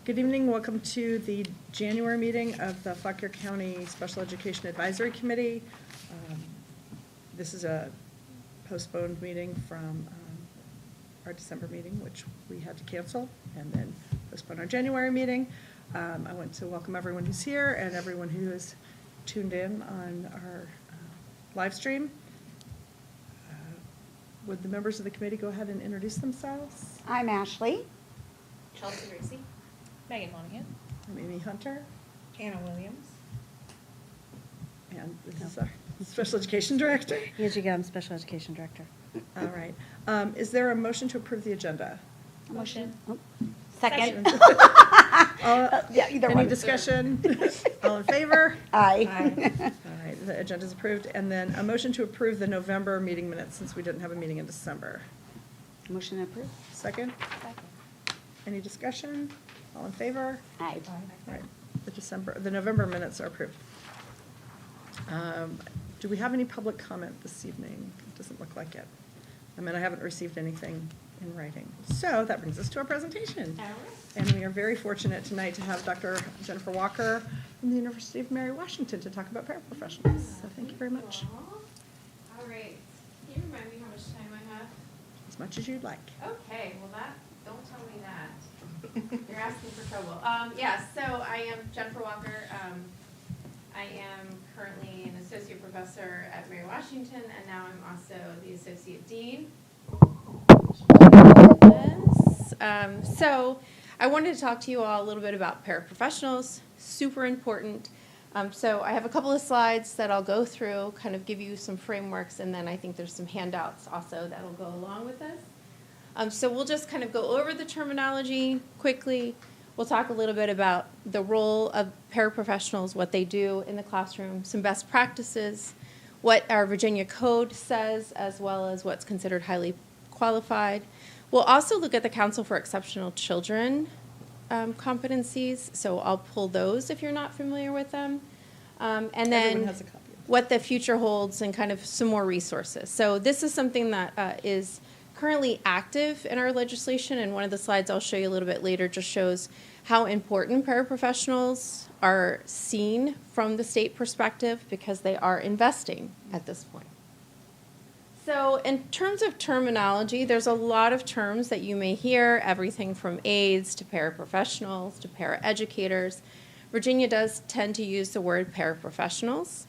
Good evening. Welcome to the January meeting of the Fauquier County Special Education Advisory Committee. This is a postponed meeting from our December meeting, which we had to cancel, and then postpone our January meeting. I want to welcome everyone who's here and everyone who is tuned in on our live stream. Would the members of the committee go ahead and introduce themselves? I'm Ashley. Chelsea Racy. Megan Monahan. I'm Amy Hunter. Anna Williams. And this is our Special Education Director. Here's you go, I'm Special Education Director. All right. Is there a motion to approve the agenda? Motion. Oh, second. Yeah, either any one. discussion? All in favor? Aye. All right, the agenda is approved. And then a motion to approve the November meeting minutes since we didn't have a meeting in December. Motion approved. Second? Any discussion? All in favor? Aye. All right, the November minutes are approved. Do we have any public comment this evening? It doesn't look like it. I mean, I haven't received anything in writing. So that brings us to our presentation. All right. And we are very fortunate tonight to have Dr. Jennifer Walker from the University of Mary Washington to talk about paraprofessionals. So thank you very much. All right. Can you remind me how much time I have? As much as you'd like. Okay, well don't tell me that. You're asking for trouble. So I am Jennifer Walker. I am currently an associate professor at Mary Washington, and now I'm also the associate dean. So I wanted to talk to you all a little bit about paraprofessionals, super important. So I have a couple of slides that I'll go through, kind of give you some frameworks, and then I think there's some handouts also that'll go along with this. So we'll just kind of go over the terminology quickly. We'll talk a little bit about the role of paraprofessionals, what they do in the classroom, some best practices, what our Virginia Code says, as well as what's considered highly qualified. We'll also look at the Council for Exceptional Children competencies, so I'll pull those if you're not familiar with them. And Everyone then has a copy of what the future holds and kind of some more resources. So this is something that is currently active in our legislation, and one of the slides I'll show you a little bit later just shows how important paraprofessionals are seen from the state perspective because they are investing at this point. So in terms of terminology, there's a lot of terms that you may hear, everything from aides to paraprofessionals to paraeducators. Virginia does tend to use the word paraprofessionals.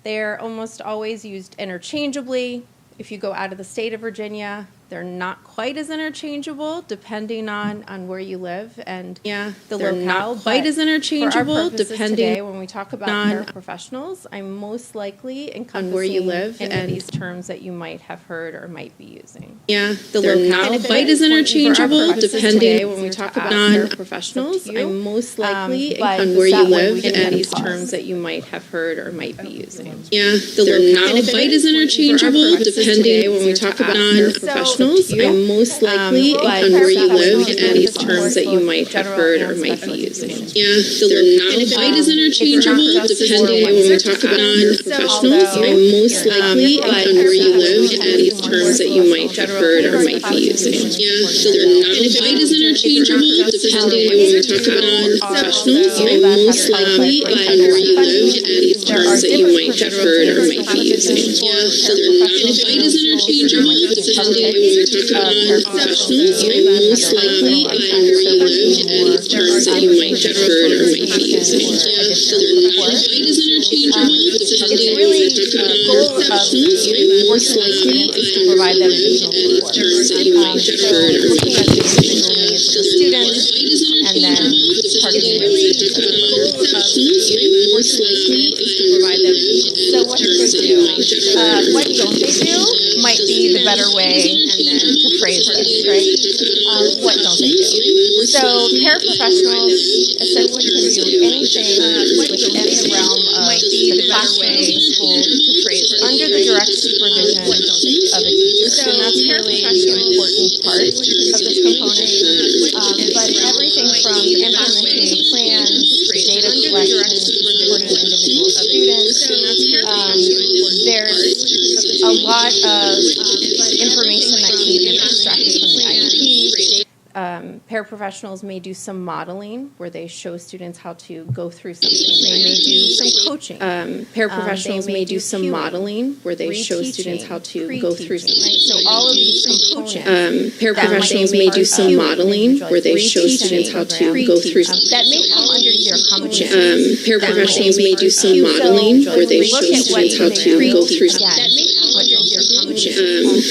They're almost always used interchangeably. If you go out of the state of Virginia, they're not quite as interchangeable depending on where you live and the locale. Not quite as interchangeable depending today, when we talk about paraprofessionals, I'm most likely encompassing where you live any and of these terms that you might have heard or might be using. Yeah, they're not quite as interchangeable depending when we talk about on paraprofessionals. I'm most likely on where you live and these and terms that you might have heard or might be using. Yeah, they're not quite as interchangeable depending when we talk about non-professionals. I'm most likely on where you live and these terms that you might have heard or might be using. Yeah, they're not quite as interchangeable depending when we talk about non-professionals. I'm most likely on where you live and these terms that you might have heard or might be using. Yeah, they're not quite as interchangeable depending when we talk about non-professionals. I'm most likely on where you live and these terms that you might have heard or might be using. Yeah, they're not quite as interchangeable depending when we talk about non-professionals. I'm most likely on where you live and these terms that you might have heard or might be using. Yeah, they're not quite as interchangeable depending when we talk about non-professionals. I'm most likely on where you live and these terms that you might have heard or might be using. Yeah, they're not quite as interchangeable depending when we talk about non-professionals. I'm most likely on where you live and So what do they do? What don't they do might be the better way and then to phrase this, right? What don't they do? So paraprofessionals essentially can do anything within the realm of the classroom, school, to phrase under the direct supervision of a teacher. So that's really the important part of this component. But everything from implementing the plans, data collection, supporting individual students, there's a lot of information that can be extracted from the IEP. paraprofessionals may do some modeling where they show students how to go through something. They may do some coaching. Paraprofessionals may do some modeling where they show students how to go through something. Right? So all of these components. Paraprofessionals may do some modeling where they show students how to go through something. That may come under either a combination. Paraprofessionals may do some modeling where they show students how to go through something. That may come under either a combination.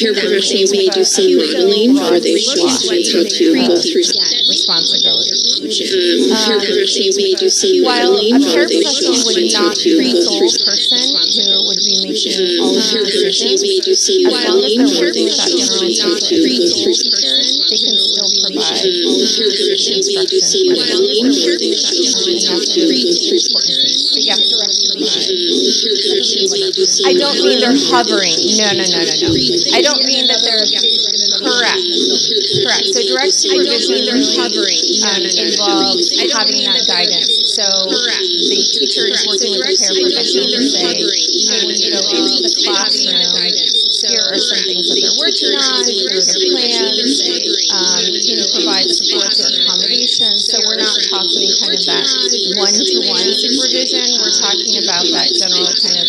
Paraprofessionals may do some modeling where they show students how to go through responsibility. Paraprofessionals may do some While a modeling where they paraprofessional show would students not how to be the go sole through person who would be making all of the paraprofessionals may do some decisions, as long as modeling they're where they working with that show general students how to instruction go through teacher, they can still provide paraprofessionals may do some modeling where they show students how to go through yeah. I don't mean they're hovering. No. I don't mean that they're correct. So direct supervision involves having that guidance. So the teacher is working with the paraprofessional to say, hey, when you go into the classroom, here are some things that they're working on, here are the plans, can you provide supports or accommodations. So we're not talking kind of that one-to-one supervision, we're talking about that general kind of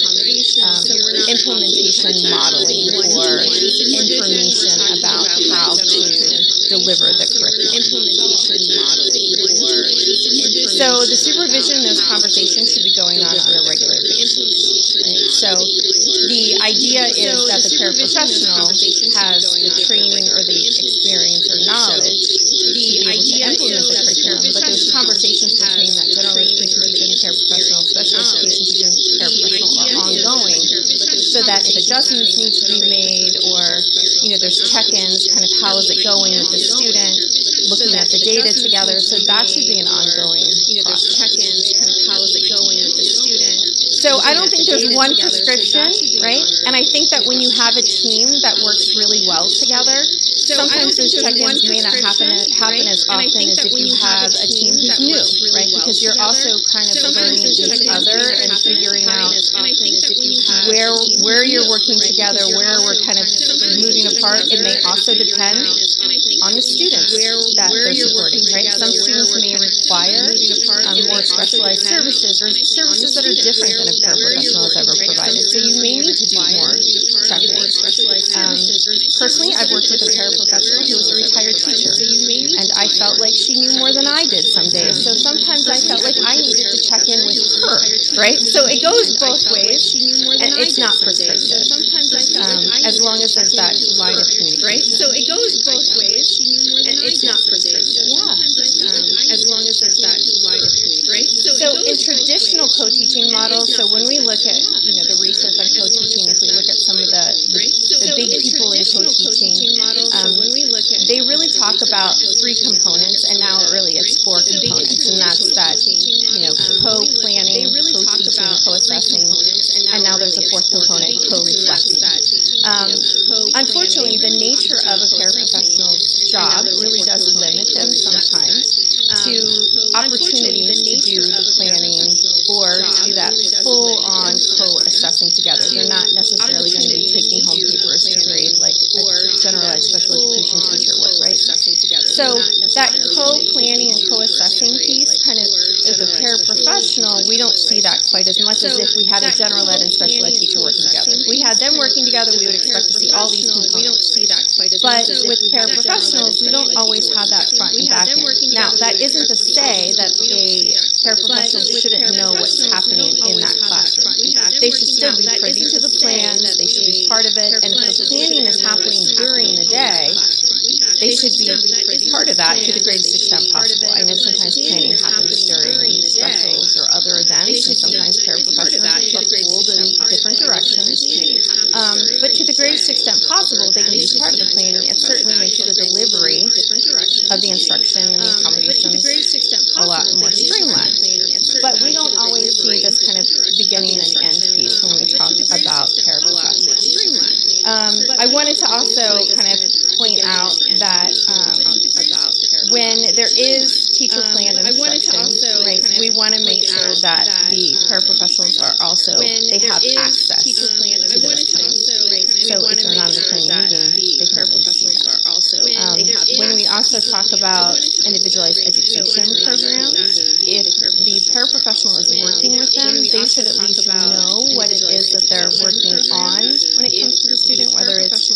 implementation modeling or information about how to deliver the curriculum. So the supervision, those conversations should be going on a regular basis. Right? So the idea is that the paraprofessional has the training or the experience or knowledge to be able to implement the curriculum, but those conversations between that general education teacher and paraprofessional, special education teacher and paraprofessional are ongoing, so that if adjustments need to be made or there's check-ins, kind of how is it going with the student, looking at the data together, so that should be an ongoing process. So I don't think there's one prescription, right? And I think that when you have a team that works really well together, sometimes those check-ins may not happen as often as if you have a team who's new, right? Because you're also kind of learning each other and figuring out where you're working together, where we're kind of moving apart. It may also depend on the students that they're supporting, right? Some students may require more specialized services or services that are different than a paraprofessional has ever provided. So you may need to do more check-ins. Personally, I've worked with a paraprofessional who was a retired teacher, and I felt like she knew more than I did some days. So sometimes I felt like I needed to check in with her, right? So it goes both ways, and it's not prescriptive, as long as there's that line of communication. Right? So it goes both ways. And it's not prescriptive. Yeah. As long as there's that line of communication. Right? So in traditional co-teaching models, so when we look at the research on co-teaching, if we look at some of the big people in co-teaching, they really talk about 3 components, and now really it's 4 components, and that's that co-planning, co-teaching, co-assessing, and now there's a 4th component, co-reflecting. Unfortunately, the nature of a paraprofessional's job really does limit them sometimes to opportunities to do the planning or to do that full-on co-assessing together. They're not necessarily going to be taking home papers to grade like a general ed special education teacher would, right? So that co-planning and co-assessing piece, kind of as a paraprofessional, we don't see that quite as much as if we had a general ed and special ed teacher working together. If we had them working together, we would expect to see all these components. But with paraprofessionals, we don't always have that front and back end. Now, that isn't to say that a paraprofessional shouldn't know what's happening in that classroom. They should still be privy to the plans, they should be part of it, and if the planning is happening during the day, they should be part of that to the greatest extent possible. I know sometimes planning happens during specials or other events, and sometimes paraprofessionals are pulled in different directions. But to the greatest extent possible, they can be part of the planning and certainly make the delivery of the instruction and the accommodations a lot more streamlined. But we don't always see this kind of beginning and end piece when we talk about paraprofessionals. I wanted to also kind of point out that when there is teacher-planned instruction, right, we want to make sure that the paraprofessionals are also, they have access to those plans. So if they're not in the planning meeting, they can at least see that. When we also talk about individualized education programs, if the paraprofessional is working with them, they should at least know what it is that they're working on when it comes to the student, whether it's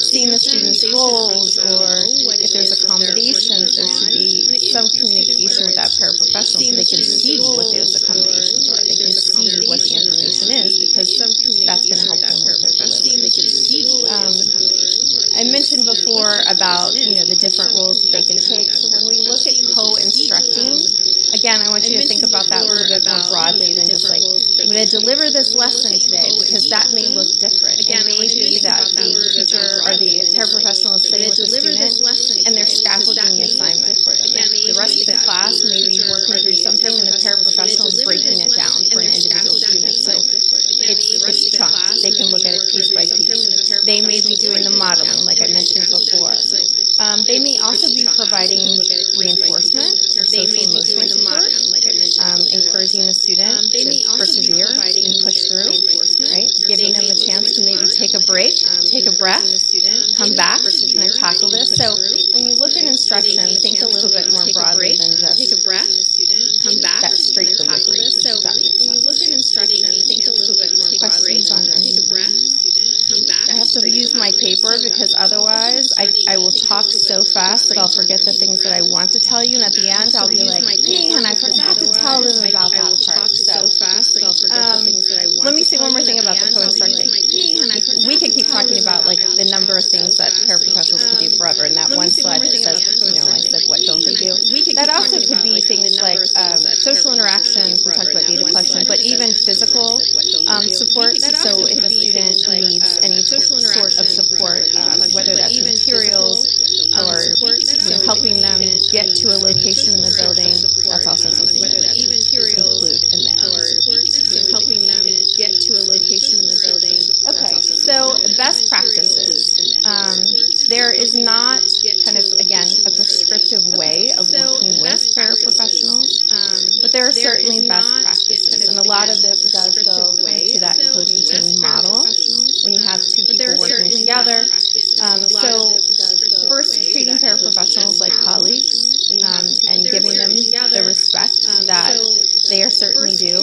seeing the student's goals or if there's accommodations, there should be some communication with that paraprofessional so they can see what those accommodations are. They can see what the information is because that's going to help them with their delivery. I mentioned before about the different roles that they can take. So when we look at co-instructing, again, I want you to think about that a little bit more broadly than just like, I'm going to deliver this lesson today because that may look different. Again, it may be that the teacher or the paraprofessional is sitting with the student and they're scaffolding the assignment for them. The rest of the class may be working through something and the paraprofessional is breaking it down for an individual student. So it's chunks. They can look at it piece by piece. They may be doing the modeling, like I mentioned before. They may also be providing reinforcement or social emotional support, encouraging the student to persevere and push through, right? Giving them a chance to maybe take a break, take a breath, come back, and tackle this. So when you look at instruction, think a little bit more broadly than just take a breath, come back, that straight delivery. So when you look at instruction, think a little bit more broadly. Questions on take a breath. I have to use my paper because otherwise I will talk so fast that I'll forget the things that I want to tell you, and at the end I'll be like, man, I forgot to tell them about that part. Let me say one more thing about the co-instructing. We could keep talking about like the number of things that paraprofessionals could do forever, and that one slide that says, I said, what don't they do? That also could be things like social interactions. We talked about data collection, but even physical support. So if a student needs any sort of support, whether that's materials or helping them get to a location in the building, that's also something that we include in there. Helping them get to a location in the building. Okay, so best practices. There is not kind of, again, a prescriptive way of working with paraprofessionals, but there are certainly best practices. And a lot of this does go to that co-teaching model when you have two people working together. So first, treating paraprofessionals like colleagues and giving them the respect that they are certainly due.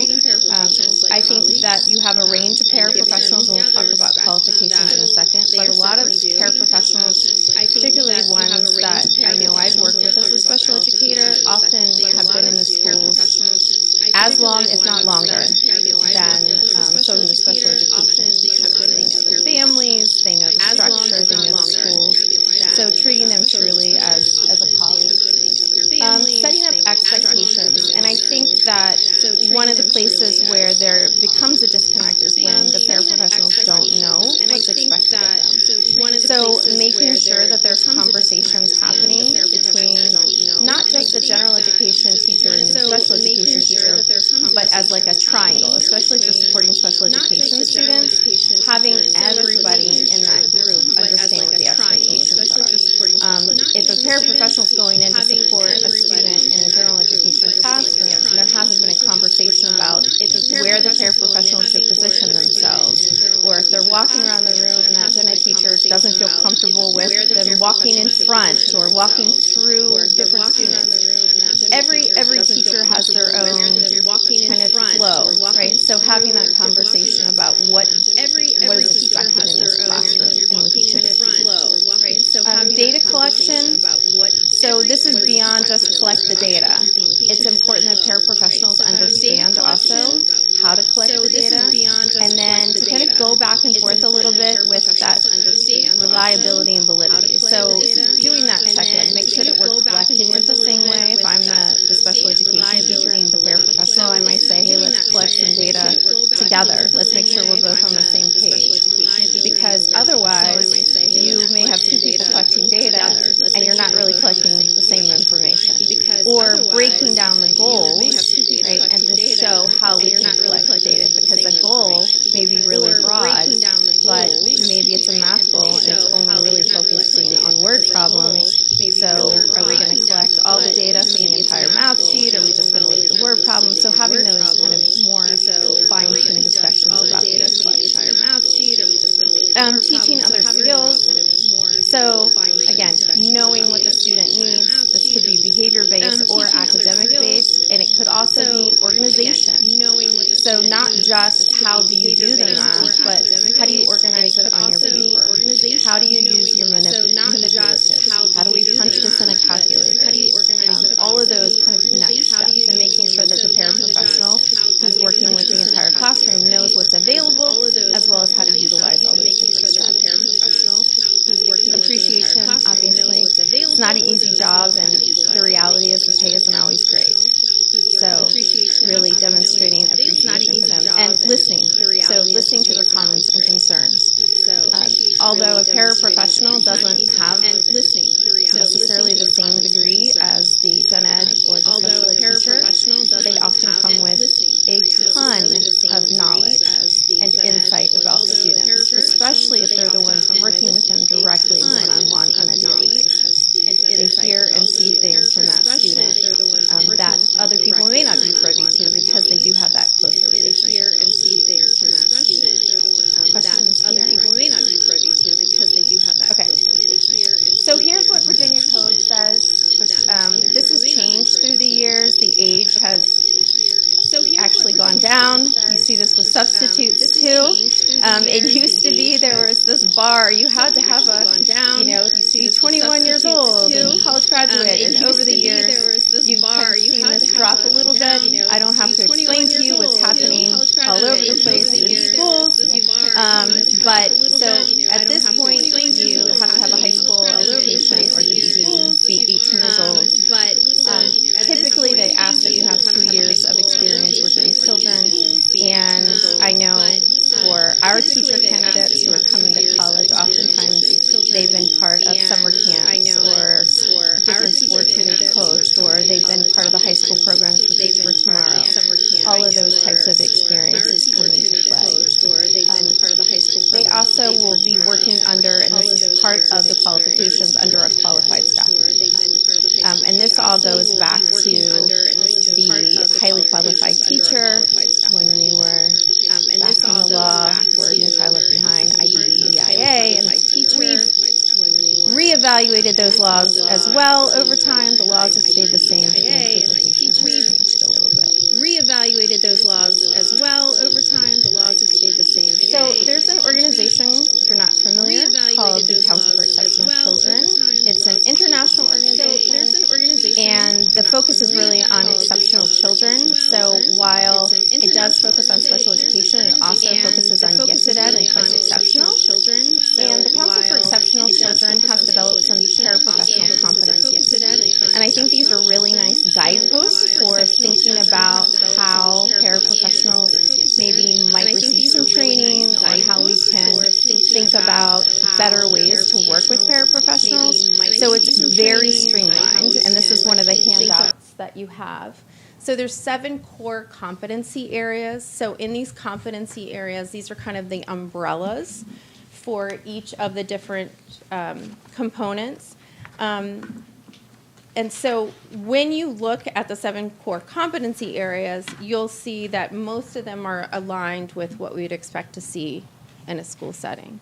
I think that you have a range of paraprofessionals, and we'll talk about qualifications in a second, but a lot of paraprofessionals, particularly ones that I know I've worked with as a special educator, often have been in the schools as long, if not longer, than some of the special education teachers. They know their families, they know the structure, they know the schools. So treating them truly as a colleague. Setting up expectations, and I think that one of the places where there becomes a disconnect is when the paraprofessionals don't know what's expected of them. So making sure that there's conversations happening between not just the general education teacher and the special education teacher, but as like a triangle, especially for supporting special education students, having everybody in that group understand what the expectations are. If a paraprofessional is going in to support a student in a general education classroom, and there hasn't been a conversation about where the paraprofessional should position themselves, or if they're walking around the room and that gen ed teacher doesn't feel comfortable with them walking in front or walking through different students. Every teacher has their own kind of flow, right? So having that conversation about what is expected in this classroom and with each of the students. Data collection. So this is beyond just collect the data. It's important that paraprofessionals understand also how to collect the data, and then to kind of go back and forth a little bit with that reliability and validity. So doing that check-in, make sure that we're collecting it the same way. If I'm the special education teacher and the paraprofessional, I might say, hey, let's collect some data together. Let's make sure we're both on the same page. Because otherwise, you may have two people collecting data, and you're not really collecting the same information. Or breaking down the goals, right, and to show how we can collect the data. Because a goal may be really broad, but maybe it's a math goal and it's only really focusing on word problems. So are we going to collect all the data from the entire math sheet? Are we just going to look at the word problem? So having those kind of more fine-tuned discussions about data collection. Teaching other skills. So again, also be organization. So not just how do you do the math, but how do you organize it on your paper? How do you use your manipulatives? How do we punch this in a calculator? All of those kind of next steps and making sure that the paraprofessional who's working with the entire classroom knows what's available as well as how to utilize all those different strategies. Appreciation, obviously. It's not an easy job, and the reality is the pay isn't always great. So really demonstrating appreciation for them and listening. So listening to their comments and concerns. Although a paraprofessional doesn't have necessarily the same degree as the gen ed or the special ed teacher, they often come with a ton of knowledge and insight about the students, especially if they're the ones working with them directly one-on-one on a daily basis. They hear and see things from that student that other people may not be privy to because they do have that closer relationship. Questions here? Okay. So here's what Virginia Code says. This has changed through the years. The age has actually gone down. You see this with substitutes too. It used to be there was this bar. You had to have be 21 years old and college graduate. And over the years, you've kind of seen this drop a little bit. I don't have to explain to you what's happening all over the place in schools. But so at this point, you have to have a high school education or GED, be 18 years old. Typically, they ask that you have 2 years of experience working with children, and I know for our teacher candidates who are coming to college, oftentimes they've been part of summer camps or different sports that they've coached, or they've been part of the high school programs for Teach for Tomorrow. All of those types of experiences come into play. They also will be working under, and this is part of the qualifications, under a qualified staff member. And this all goes back to the highly qualified teacher when we were back in the law for New Child Left Behind, IDEIA, and we've reevaluated those laws as well over time. The laws have stayed the same, but the interpretation has changed a little bit. Reevaluated those laws as well over time. The laws have stayed the same. So there's an organization, if you're not familiar, called the Council for Exceptional Children. It's an international organization, and the focus is really on exceptional children. So while it does focus on special education, it also focuses on gifted ed and twice exceptional. And the Council for Exceptional Children has developed some paraprofessional competencies. And I think these are really nice guideposts for thinking about how paraprofessionals maybe might receive some training, or how we can think about better ways to work with paraprofessionals. So it's very streamlined, and this is one of the handouts that you have. So there's 7 core competency areas. So in these competency areas, these are kind of the umbrellas for each of the different components. And so when you look at the 7 core competency areas, you'll see that most of them are aligned with what we'd expect to see in a school setting.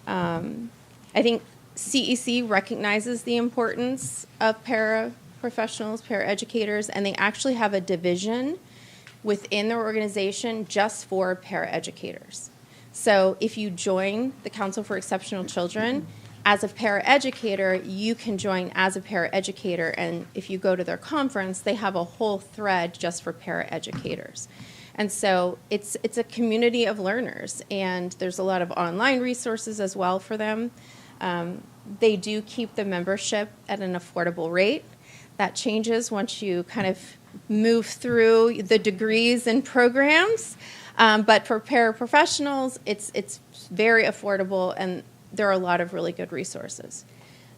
I think CEC recognizes the importance of paraprofessionals, paraeducators, and they actually have a division within their organization just for paraeducators. So if you join the Council for Exceptional Children, as a paraeducator, you can join as a paraeducator, and if you go to their conference, they have a whole thread just for paraeducators. And so it's a community of learners, and there's a lot of online resources as well for them. They do keep the membership at an affordable rate. That changes once you kind of move through the degrees and programs. But for paraprofessionals, it's very affordable, and there are a lot of really good resources.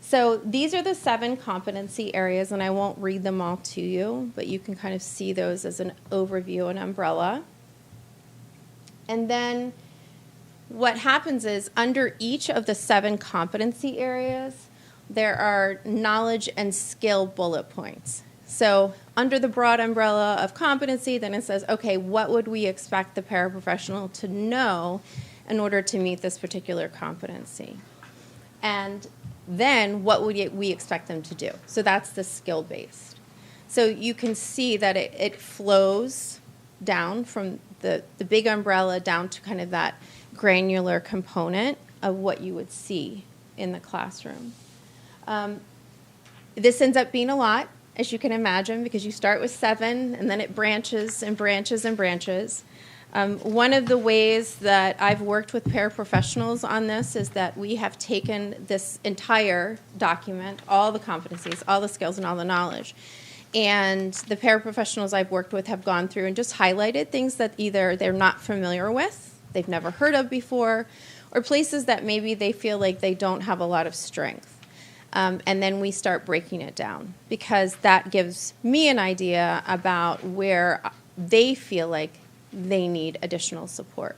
So these are the 7 competency areas, and I won't read them all to you, but you can kind of see those as an overview, an umbrella. And then what happens is under each of the 7 competency areas, there are knowledge and skill bullet points. So under the broad umbrella of competency, then it says, okay, what would we expect the paraprofessional to know in order to meet this particular competency? And then what would we expect them to do? So that's the skill-based. So you can see that it flows down from the big umbrella down to kind of that granular component of what you would see in the classroom. This ends up being a lot, as you can imagine, because you start with 7 and then it branches and branches and branches. One of the ways that I've worked with paraprofessionals on this is that we have taken this entire document, all the competencies, all the skills, and all the knowledge, and the paraprofessionals I've worked with have gone through and just highlighted things that either they're not familiar with, they've never heard of before, or places that maybe they feel like they don't have a lot of strength. And then we start breaking it down, because that gives me an idea about where they feel like they need additional support.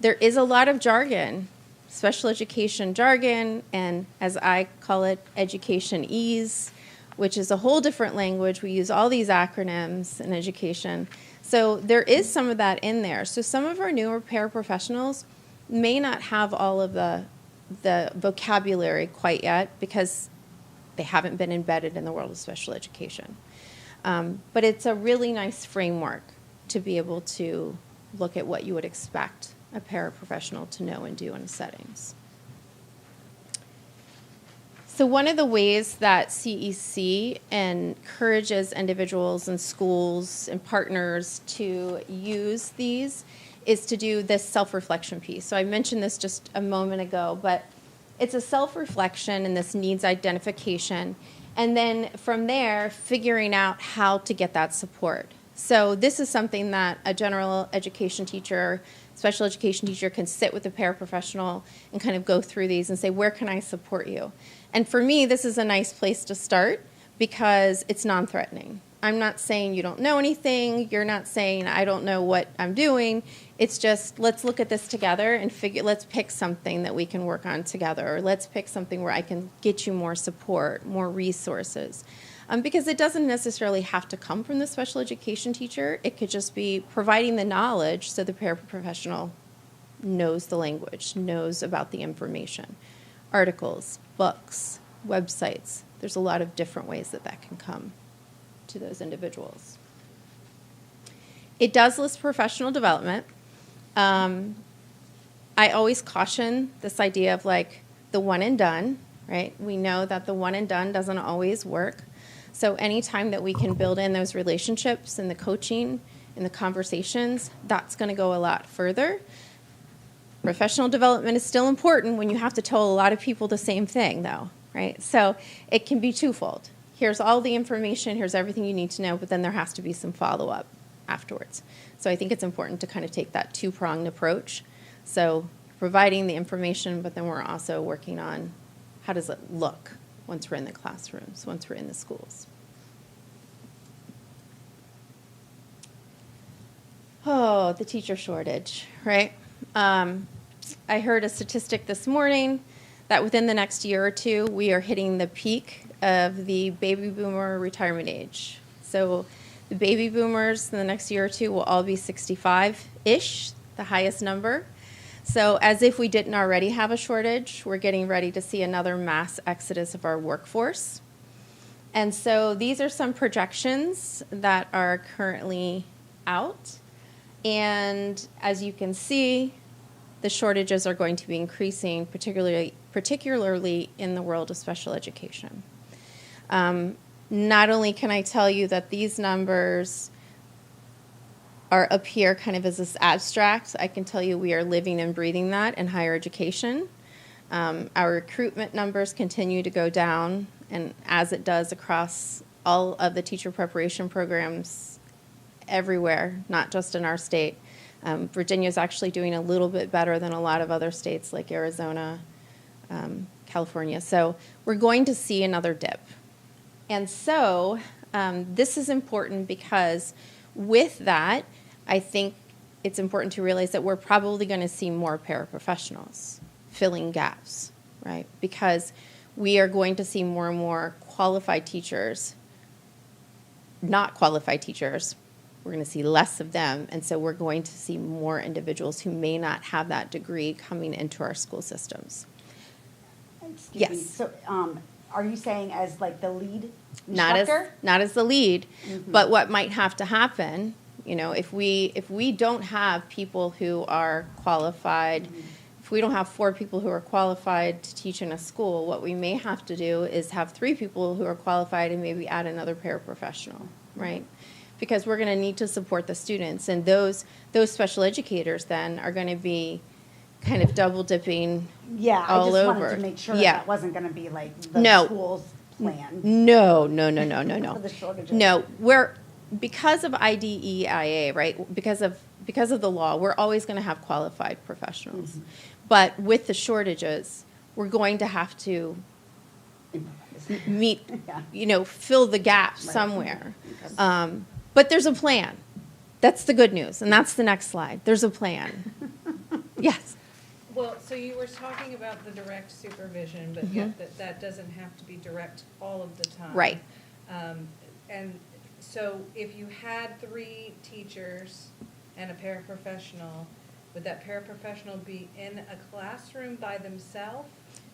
There is a lot of jargon, special education jargon, and as I call it, education-ese, which is a whole different language. We use all these acronyms in education. So there is some of that in there. So some of our newer paraprofessionals may not have all of the vocabulary quite yet, because they haven't been embedded in the world of special education. But it's a really nice framework to be able to look at what you would expect a paraprofessional to know and do in settings. So one of the ways that CEC encourages individuals and schools and partners to use these is to do this self-reflection piece. So I mentioned this just a moment ago, but it's a self-reflection and this needs identification, and then from there, figuring out how to get that support. So this is something that a general education teacher, special education teacher can sit with a paraprofessional and kind of go through these and say, where can I support you? And for me, this is a nice place to start because it's non-threatening. I'm not saying you don't know anything. You're not saying I don't know what I'm doing. It's just, let's look at this together and let's pick something that we can work on together, or let's pick something where I can get you more support, more resources. Because it doesn't necessarily have to come from the special education teacher. It could just be providing the knowledge so the paraprofessional knows the language, knows about the information. Articles, books, websites. There's a lot of different ways that that can come to those individuals. It does list professional development. I always caution this idea of like the one and done, right? We know that the one and done doesn't always work. So anytime that we can build in those relationships and the coaching and the conversations, that's going to go a lot further. Professional development is still important when you have to tell a lot of people the same thing, though, right? So it can be twofold. Here's all the information, here's everything you need to know, but then there has to be some follow-up afterwards. So I think it's important to kind of take that two-pronged approach. So providing the information, but then we're also working on how does it look once we're in the classrooms, once we're in the schools. Oh, the teacher shortage, right? I heard a statistic this morning that within the next year or two, we are hitting the peak of the baby boomer retirement age. So the baby boomers in the next year or two will all be 65-ish, the highest number. So as if we didn't already have a shortage, we're getting ready to see another mass exodus of our workforce. And so these are some projections that are currently out. And as you can see, the shortages are going to be increasing, particularly in the world of special education. Not only can I tell you that these numbers are up here kind of as this abstract, I can tell you we are living and breathing that in higher education. Our recruitment numbers continue to go down, and as it does across all of the teacher preparation programs everywhere, not just in our state. Virginia is actually doing a little bit better than a lot of other states like Arizona, California. So we're going to see another dip. And so this is important because with that, I think it's important to realize that we're probably going to see more paraprofessionals filling gaps, right? Because we are going to see more and more qualified teachers, not qualified teachers. We're going to see less of them, and so we're going to see more individuals who may not have that degree coming into our school systems. Excuse me. Yes. So are you saying as like the lead Not instructor? as the lead, but what might have to happen, you know, if we don't have people who are qualified, if we don't have 4 people who are qualified to teach in a school, what we may have to do is have 3 people who are qualified and maybe add another paraprofessional, right? Because we're going to need to support the students, and those special educators then are going to be kind of double dipping Yeah, I all just wanted over. to make sure Yeah. that wasn't gonna be like the No. school's plan. No. For the shortages. No, because of IDEIA, right? Because of the law, we're always going to have qualified professionals. But with the shortages, we're going to have to meet, Yeah. fill the gap somewhere. But there's a plan. That's the good news, and that's the next slide. There's a plan. Yes. Well, so you were talking about the direct supervision, but yet that doesn't have to be direct all of the time. Right. And so if you had 3 teachers and a paraprofessional, would that paraprofessional be in a classroom by themselves?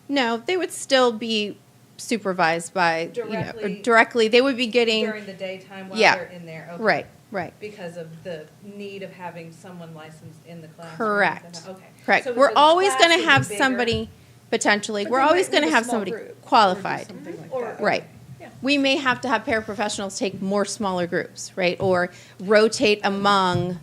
No, they would still be supervised by, Directly- directly. They would be getting, During the daytime while Yeah. they're in there? Okay. right. Because of the need of having someone licensed in the classroom? Correct. Okay. Correct. So We're the always class going to would be have bigger? somebody, potentially, But we're they always might going to need a have small somebody group or do qualified. something like Or- that. Right. Yeah. We may have to have paraprofessionals take more smaller groups, right? Or rotate among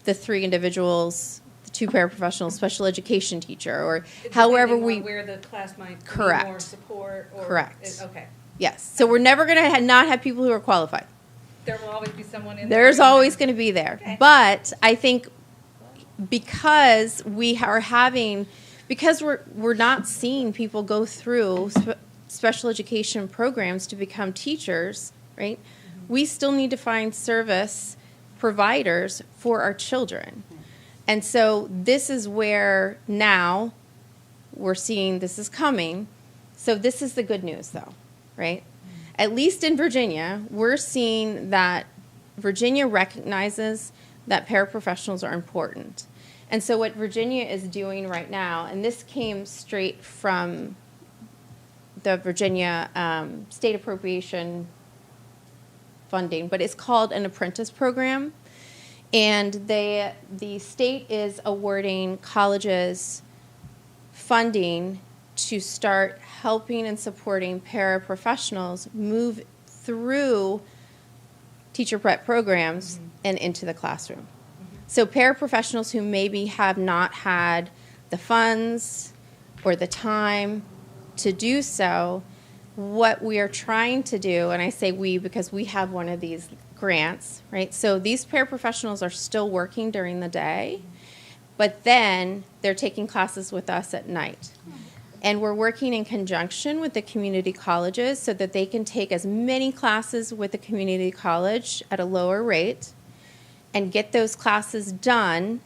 the 3 individuals, the 2 paraprofessionals, special education teacher, or however Depending we. on where the class might need Correct. more support or. Correct. Okay. Yes. So we're never going to not have people who are qualified. There will always be someone in. There's the room. always going to be there. Okay. But I think because we are having, because we're not seeing people go through special education programs to become teachers, right? We still need to find service providers for our children. And so this is where now we're seeing this is coming. So this is the good news though, right? At least in Virginia, we're seeing that Virginia recognizes that paraprofessionals are important. And so what Virginia is doing right now, and this came straight from the Virginia state appropriation funding, but it's called an apprentice program. And the state is awarding colleges funding to start helping and supporting paraprofessionals move through teacher prep programs and into the classroom. So paraprofessionals who maybe have not had the funds or the time to do so, what we are trying to do, and I say we because we have one of these grants, right? So these paraprofessionals are still working during the day, but then they're taking classes with us at night. And we're working in conjunction with the community colleges so that they can take as many classes with the community college at a lower rate and get those classes done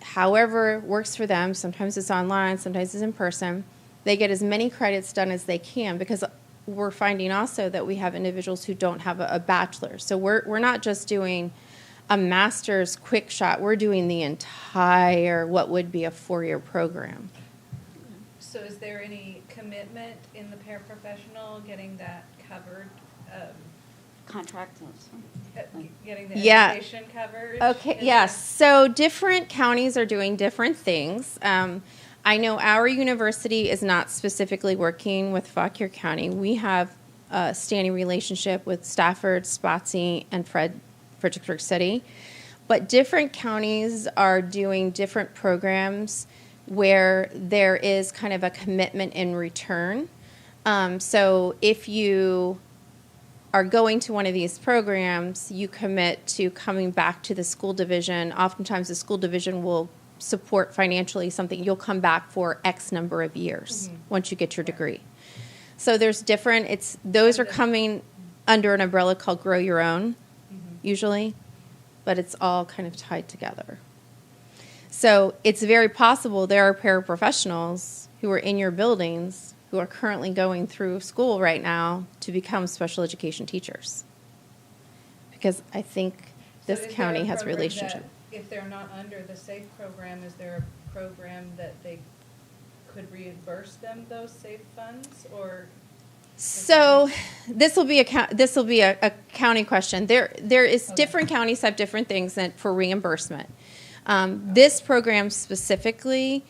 however works for them. Sometimes it's online, sometimes it's in person. They get as many credits done as they can because we're finding also that we have individuals who don't have a bachelor's. So we're not just doing a master's quick shot. We're doing the entire, what would be a 4-year program. So is there any commitment in the paraprofessional getting that covered? Contract. Getting the Yeah. education covered? Okay, yes. So different counties are doing different things. I know our university is not specifically working with Fauquier County. We have a standing relationship with Stafford, Spotsy, and Fredericksburg City. But different counties are doing different programs where there is kind of a commitment in return. So if you are going to one of these programs, you commit to coming back to the school division. Oftentimes the school division will support financially something. You'll come back for X number of years once you get your degree. So there's different, those are coming under an umbrella called Grow Your Own, usually, but it's all kind of tied together. So it's very possible there are paraprofessionals who are in your buildings who are currently going through school right now to become special education teachers. Because I think So this is there county a has program relationship. that if they're not under the SAFE program, is there a program that they could reimburse them those SAFE funds, or? So this will be a county question. There is different counties have different things for reimbursement. This program specifically,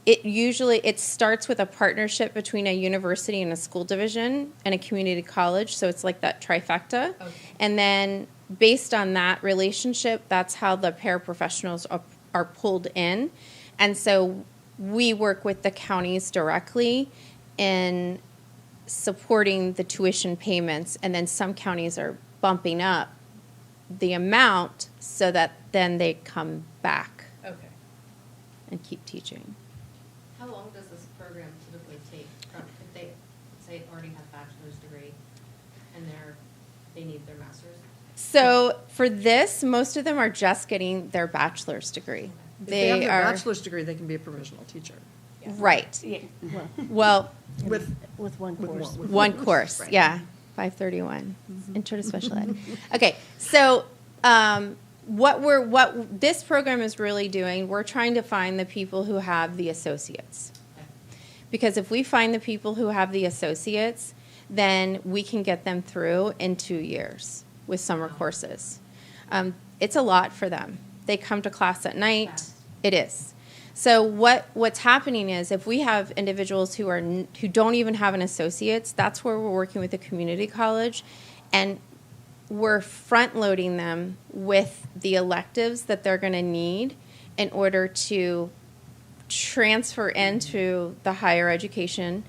it starts with a partnership between a university and a school division and a community college. So it's like that trifecta. Okay. And then based on that relationship, that's how the paraprofessionals are pulled in. And so we work with the counties directly in supporting the tuition payments, and then some counties are bumping up the amount so that then they come back Okay. and keep teaching. How long does this program typically take from, if they, say, already have bachelor's degree and they need their master's? So for this, most of them are just getting their bachelor's degree. If they have They their are, bachelor's degree, they can be a provisional teacher. right. Yeah. Well, With With one course. with one course, right. yeah, 531, intro to special ed. Okay, so what this program is really doing, we're trying to find the people who have the associates. Because if we find the people who have the associates, then we can get them through in 2 years with summer courses. It's a lot for them. They come to class at night. It is. So what's happening is if we have individuals who don't even have an associate's, that's where we're working with the community college, and we're front loading them with the electives that they're going to need in order to transfer into the higher education,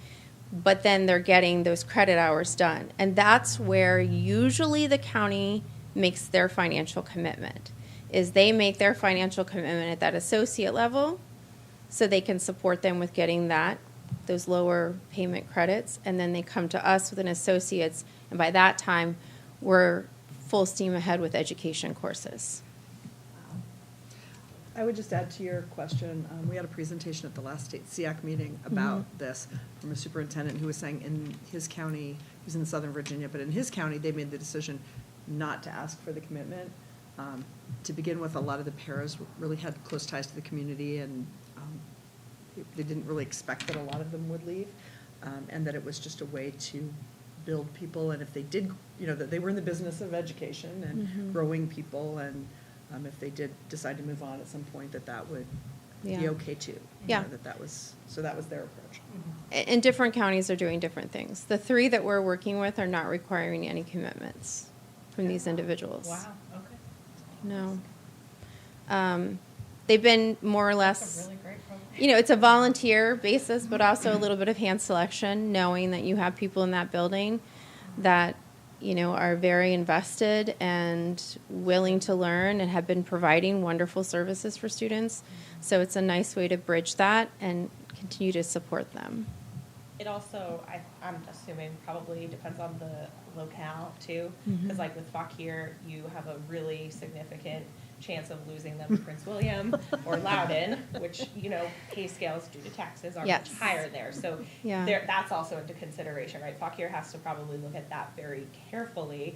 but then they're getting those credit hours done. And that's where usually the county makes their financial commitment, is they make their financial commitment at that associate level so they can support them with getting those lower payment credits, and then they come to us with an associate's, and by that time, we're full steam ahead with education courses. I would just add to your question, we had a presentation at the last state Seac meeting about this from a superintendent who was saying in his county, he's in Southern Virginia, but in his county, they made the decision not to ask for the commitment. To begin with, a lot of the paras really had close ties to the community, and they didn't really expect that a lot of them would leave, and that it was just a way to build people, and if they did, that they were in the business of education and growing people, and if they did decide to move on at some point, that would be Yeah. okay too. Yeah. That was their approach. And different counties are doing different things. The 3 that we're working with are not requiring any commitments from these individuals. Wow, okay. No. They've been more or That's a less, really great program. it's a volunteer basis, but also a little bit of hand selection, knowing that you have people in that building that, are very invested and willing to learn and have been providing wonderful services for students. So it's a nice way to bridge that and continue to support them. It also, I'm assuming, probably depends on the locale too. Because like with Fauquier, you have a really significant chance of losing them to Prince William or Loudoun, which, pay scales due to taxes are Yes. much higher there. So Yeah. that's also into consideration, right? Fauquier has to probably look at that very carefully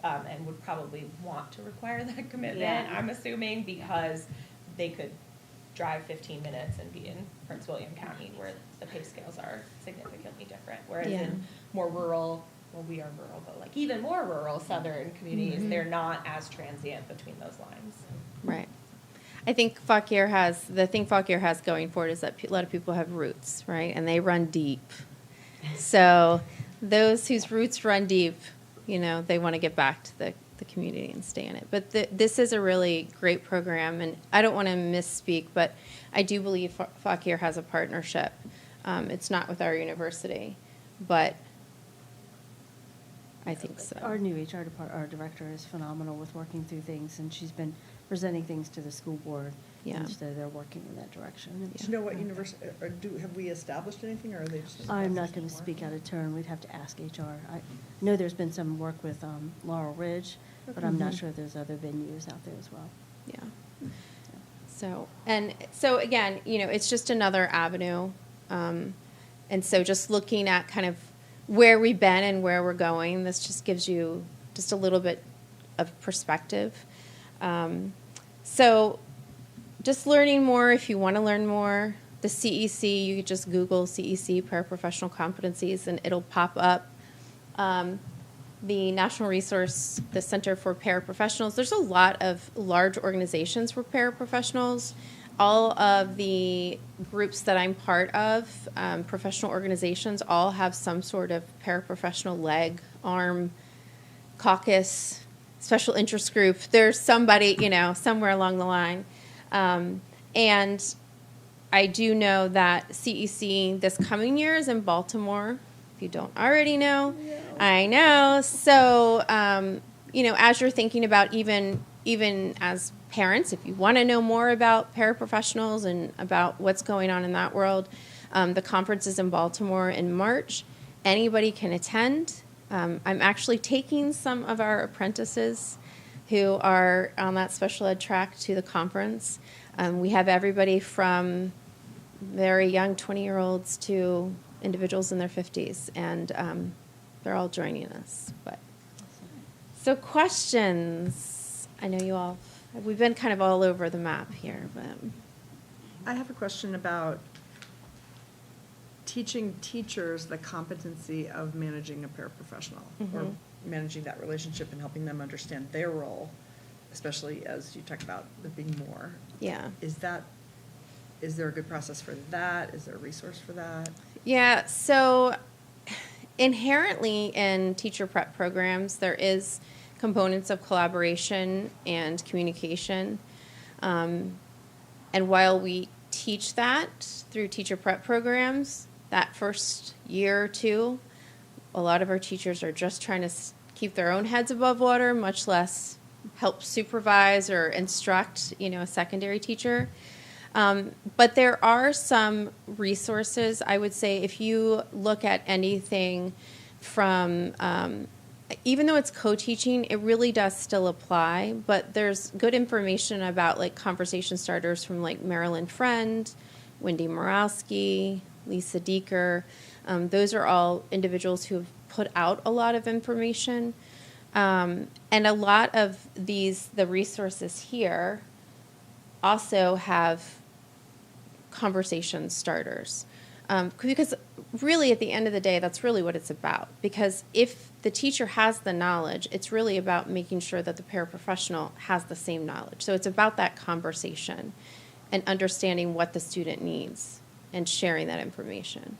and would probably want to require that commitment, Yeah. I'm assuming, because they could drive 15 minutes and be in Prince William County where the pay scales are significantly different. Whereas Yeah. in more rural, well, we are rural, but like even more rural southern communities, they're not as transient between those lines. Right. I think the thing Fauquier has going for it is that a lot of people have roots, right? And they run deep. So those whose roots run deep, they want to get back to the community and stay in it. But this is a really great program, and I don't want to misspeak, but I do believe Fauquier has a partnership. It's not with our university, but I think so. Our new our director is phenomenal with working through things, and she's been presenting things to the school board. Yeah. And so they're working in that direction. Do you know what university, or have we established anything, or are they just? I'm not going to speak out of turn. We'd have to ask HR. I know there's been some work with Laurel Ridge, but I'm not sure if there's other venues out there as well. Yeah. So again, it's just another avenue. And so just looking at kind of where we've been and where we're going, this just gives you just a little bit of perspective. So just learning more, if you want to learn more, the CEC, you could just Google CEC, paraprofessional competencies, and it'll pop up the National Resource, the Center for Paraprofessionals. There's a lot of large organizations for paraprofessionals. All of the groups that I'm part of, professional organizations, all have some sort of paraprofessional leg, arm, caucus, special interest group. There's somebody, somewhere along the line. And I do know that CEC this coming year is in Baltimore. If you don't already know, I know. So, as you're thinking about even as parents, if you want to know more about paraprofessionals and about what's going on in that world, the conference is in Baltimore in March. Anybody can attend. I'm actually taking some of our apprentices who are on that special ed track to the conference. We have everybody from very young 20-year-olds to individuals in their 50s, and they're all joining us. So questions? I know we've been kind of all over the map here, but. I have a question about teaching teachers the competency of managing a paraprofessional, or managing that relationship and helping them understand their role, especially as you talk about there being more. Yeah. Is there a good process for that? Is there a resource for that? Yeah, so inherently in teacher prep programs, there is components of collaboration and communication. And while we teach that through teacher prep programs, that first year or two, a lot of our teachers are just trying to keep their own heads above water, much less help supervise or instruct, a secondary teacher. But there are some resources. I would say if you look at anything from, even though it's co-teaching, it really does still apply. But there's good information about like conversation starters from like Marilyn Friend, Wendy Morowski, Lisa Deeker. Those are all individuals who have put out a lot of information. And a lot of the resources here also have conversation starters. Because really at the end of the day, that's really what it's about. Because if the teacher has the knowledge, it's really about making sure that the paraprofessional has the same knowledge. So it's about that conversation and understanding what the student needs and sharing that information.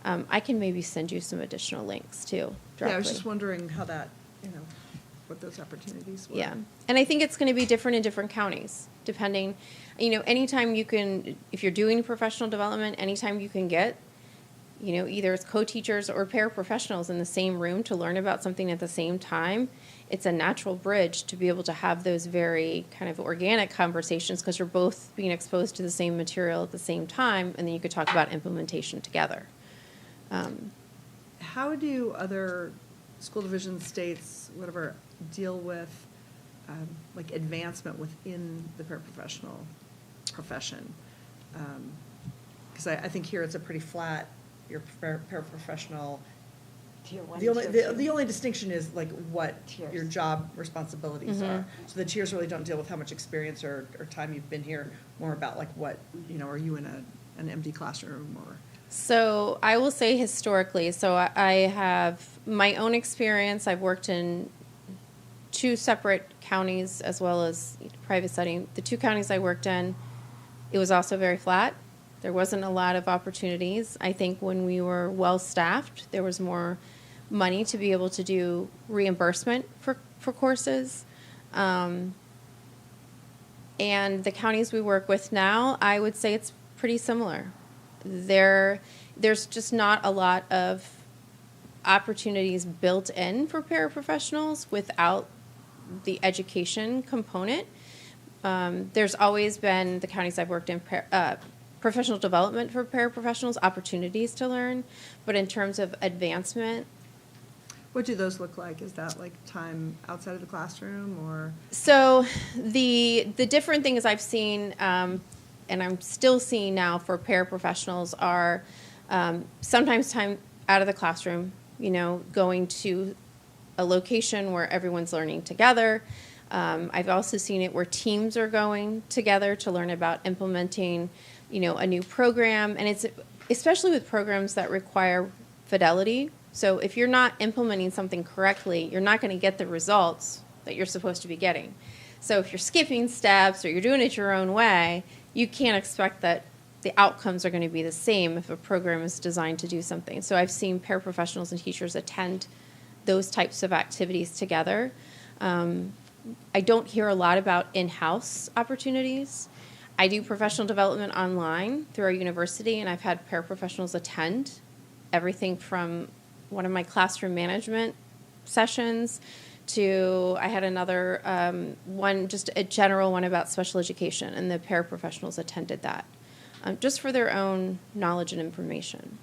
I can maybe send you some additional links too, directly. Yeah, I was just wondering how that, what those opportunities were. Yeah, and I think it's going to be different in different counties, depending, anytime you can, if you're doing professional development, anytime you can get, either it's co-teachers or paraprofessionals in the same room to learn about something at the same time, it's a natural bridge to be able to have those very kind of organic conversations because you're both being exposed to the same material at the same time, and then you could talk about implementation together. How do other school divisions, states, whatever, deal with like advancement within the paraprofessional profession? Because I think here it's a pretty flat, you're paraprofessional. Tier one, The only, tier two. the only distinction is like what Tiers. your job responsibilities are. So the tiers really don't deal with how much experience or time you've been here, more about like what, are you in an empty classroom or? So I will say historically, so I have my own experience. I've worked in 2 separate counties as well as private setting. The 2 counties I worked in, it was also very flat. There wasn't a lot of opportunities. I think when we were well-staffed, there was more money to be able to do reimbursement for courses. And the counties we work with now, I would say it's pretty similar. There's just not a lot of opportunities built in for paraprofessionals without the education component. There's always been, the counties I've worked in, professional development for paraprofessionals, opportunities to learn, but in terms of advancement. What do those look like? Is that like time outside of the classroom or? So the different things I've seen, and I'm still seeing now for paraprofessionals are sometimes time out of the classroom, going to a location where everyone's learning together. I've also seen it where teams are going together to learn about implementing, a new program. And it's especially with programs that require fidelity. So if you're not implementing something correctly, you're not going to get the results that you're supposed to be getting. So if you're skipping steps or you're doing it your own way, you can't expect that the outcomes are going to be the same if a program is designed to do something. So I've seen paraprofessionals and teachers attend those types of activities together. I don't hear a lot about in-house opportunities. I do professional development online through our university, and I've had paraprofessionals attend everything from one of my classroom management sessions to I had another one, just a general one about special education, and the paraprofessionals attended that just for their own knowledge and information.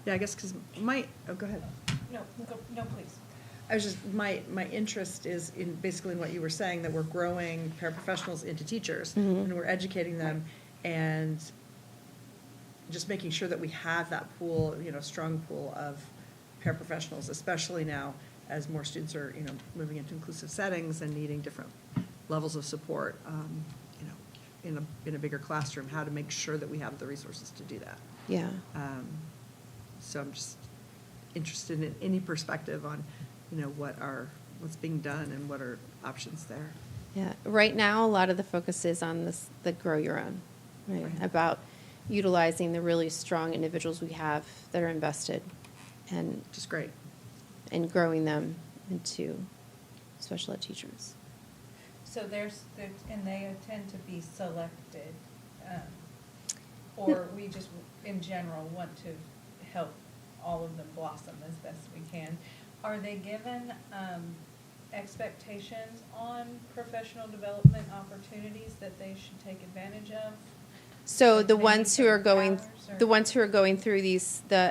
Yeah, I guess because go ahead. No, no, please. I was just, my interest is in basically in what you were saying, that we're growing paraprofessionals into teachers, and we're educating them, and just making sure that we have that pool, strong pool of paraprofessionals, especially now as more students are, moving into inclusive settings and needing different levels of support, in a bigger classroom, how to make sure that we have the resources to do that. Yeah. So I'm just interested in any perspective on, what's being done and what are options there. Yeah. Right now, a lot of the focus is on the grow your own, right? About utilizing the really strong individuals we have that are invested, and Just great. and growing them into special ed teachers. So and they tend to be selected, or we just, in general, want to help all of them blossom as best we can. Are they given expectations on professional development opportunities that they should take advantage of? So Like the maybe ones who are certain going, hours, or- the ones who are going through the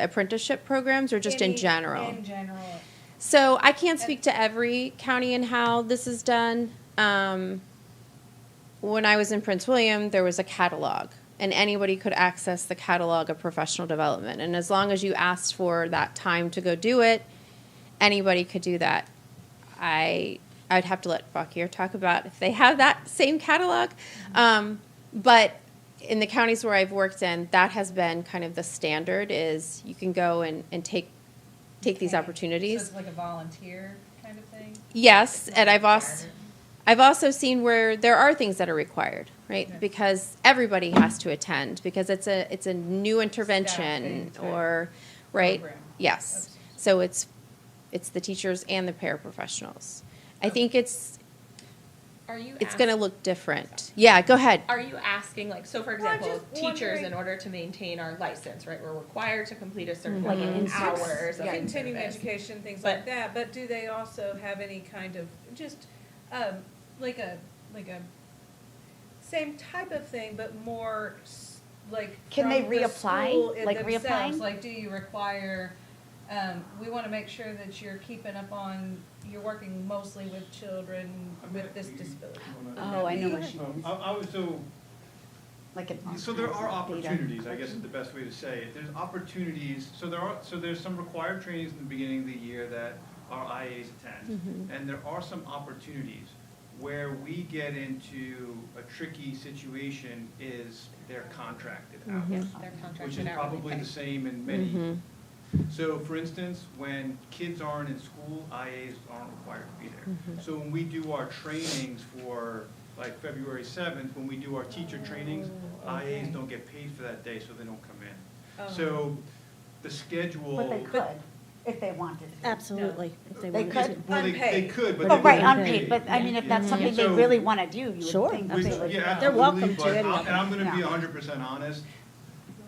apprenticeship programs, or just in Any- general? In general. So I can't speak to every county and how this is done. When I was in Prince William, there was a catalog, and anybody could access the catalog of professional development. And as long as you asked for that time to go do it, anybody could do that. I'd have to let Fakir talk about if they have that same catalog. But in the counties where I've worked in, that has been kind of the standard, is you can go and take these Okay. opportunities. So it's like a volunteer kind of thing? Yes, It's and not I've also seen where there are things that are required, right? Okay. Because everybody has to attend, because it's a new intervention, Staffing type or, right? program. Yes. Oops. So it's the teachers and the paraprofessionals. I think it's Are you going to look different. Yeah, go ahead. Are you asking, like, so for Well, I'm example, just teachers, wondering- in order to maintain our license, right, we're required to complete a certain Like amount an of in-service. hours of Continuing in-service. education, things But- like that, but do they also have any kind of, just, like a same type of thing, but more like Can they from the reapply? school in Like themselves? reapplying? Like, do you require, we wanna make sure that you're keeping up on, you're working mostly with children with this disability. Oh, I know what she means. Like an So there are data. opportunities, I guess is the best way to say it. There's opportunities, so there's some required trainings in the beginning of the year that our IAs attend. And there are some opportunities. Where we get into a tricky situation is they're contracted out. Yes, they're Which contracted is hourly probably pay. the same in many. So for instance, when kids aren't in school, IAs aren't required to be there. So when we do our trainings for, like February 7th, when we do our teacher trainings, IAs don't get paid for that day, so they don't come in. Oh. So the schedule. But they could, if they wanted to. Absolutely, if they They wanted could? to. Well, they Unpaid. could, but Oh, they right, wouldn't unpaid, pay. but I mean, if that's Yeah. something they So- really want to do, you would Sure. think that Which- they would. yeah, They're absolutely, welcome to but any I- of And I'm gonna be Yeah. 100% honest.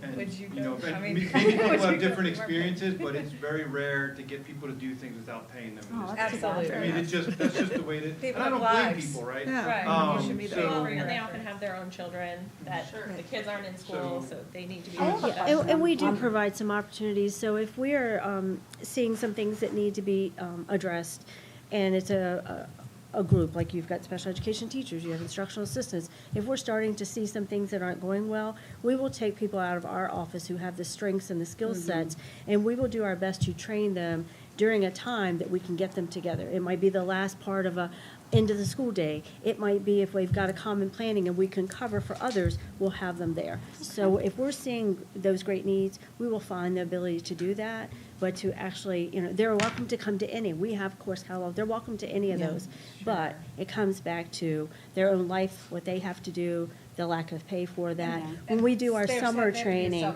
And, Would you know, go? and I mean, maybe people would you have different go? experiences, but it's very rare to get people to do things without paying them. in Oh, this that's country. Absolutely. I mean, that's just the way that, People and I don't have blame lives. people, right? Yeah. Right, you should be so- there Well, for your and they often reference. have their own children that Sure. the kids aren't in school, So- so they need to be. I have a kept up. question. And we do provide some opportunities, so if we are seeing some things that need to be addressed, and it's a group, like you've got special education teachers, you have instructional assistants, if we're starting to see some things that aren't going well, we will take people out of our office who have the strengths and the skill sets, and we will do our best to train them during a time that we can get them together. It might be the last part of a end of the school day. It might be if we've got a common planning and we can cover for others, we'll have them there. So if we're seeing those great needs, we will find the ability to do that. But to actually, they're welcome to come to any. We have course catalog. They're welcome to any of those. But it comes back to their own life, what they have to do, the lack of pay for that. When we do our summer training,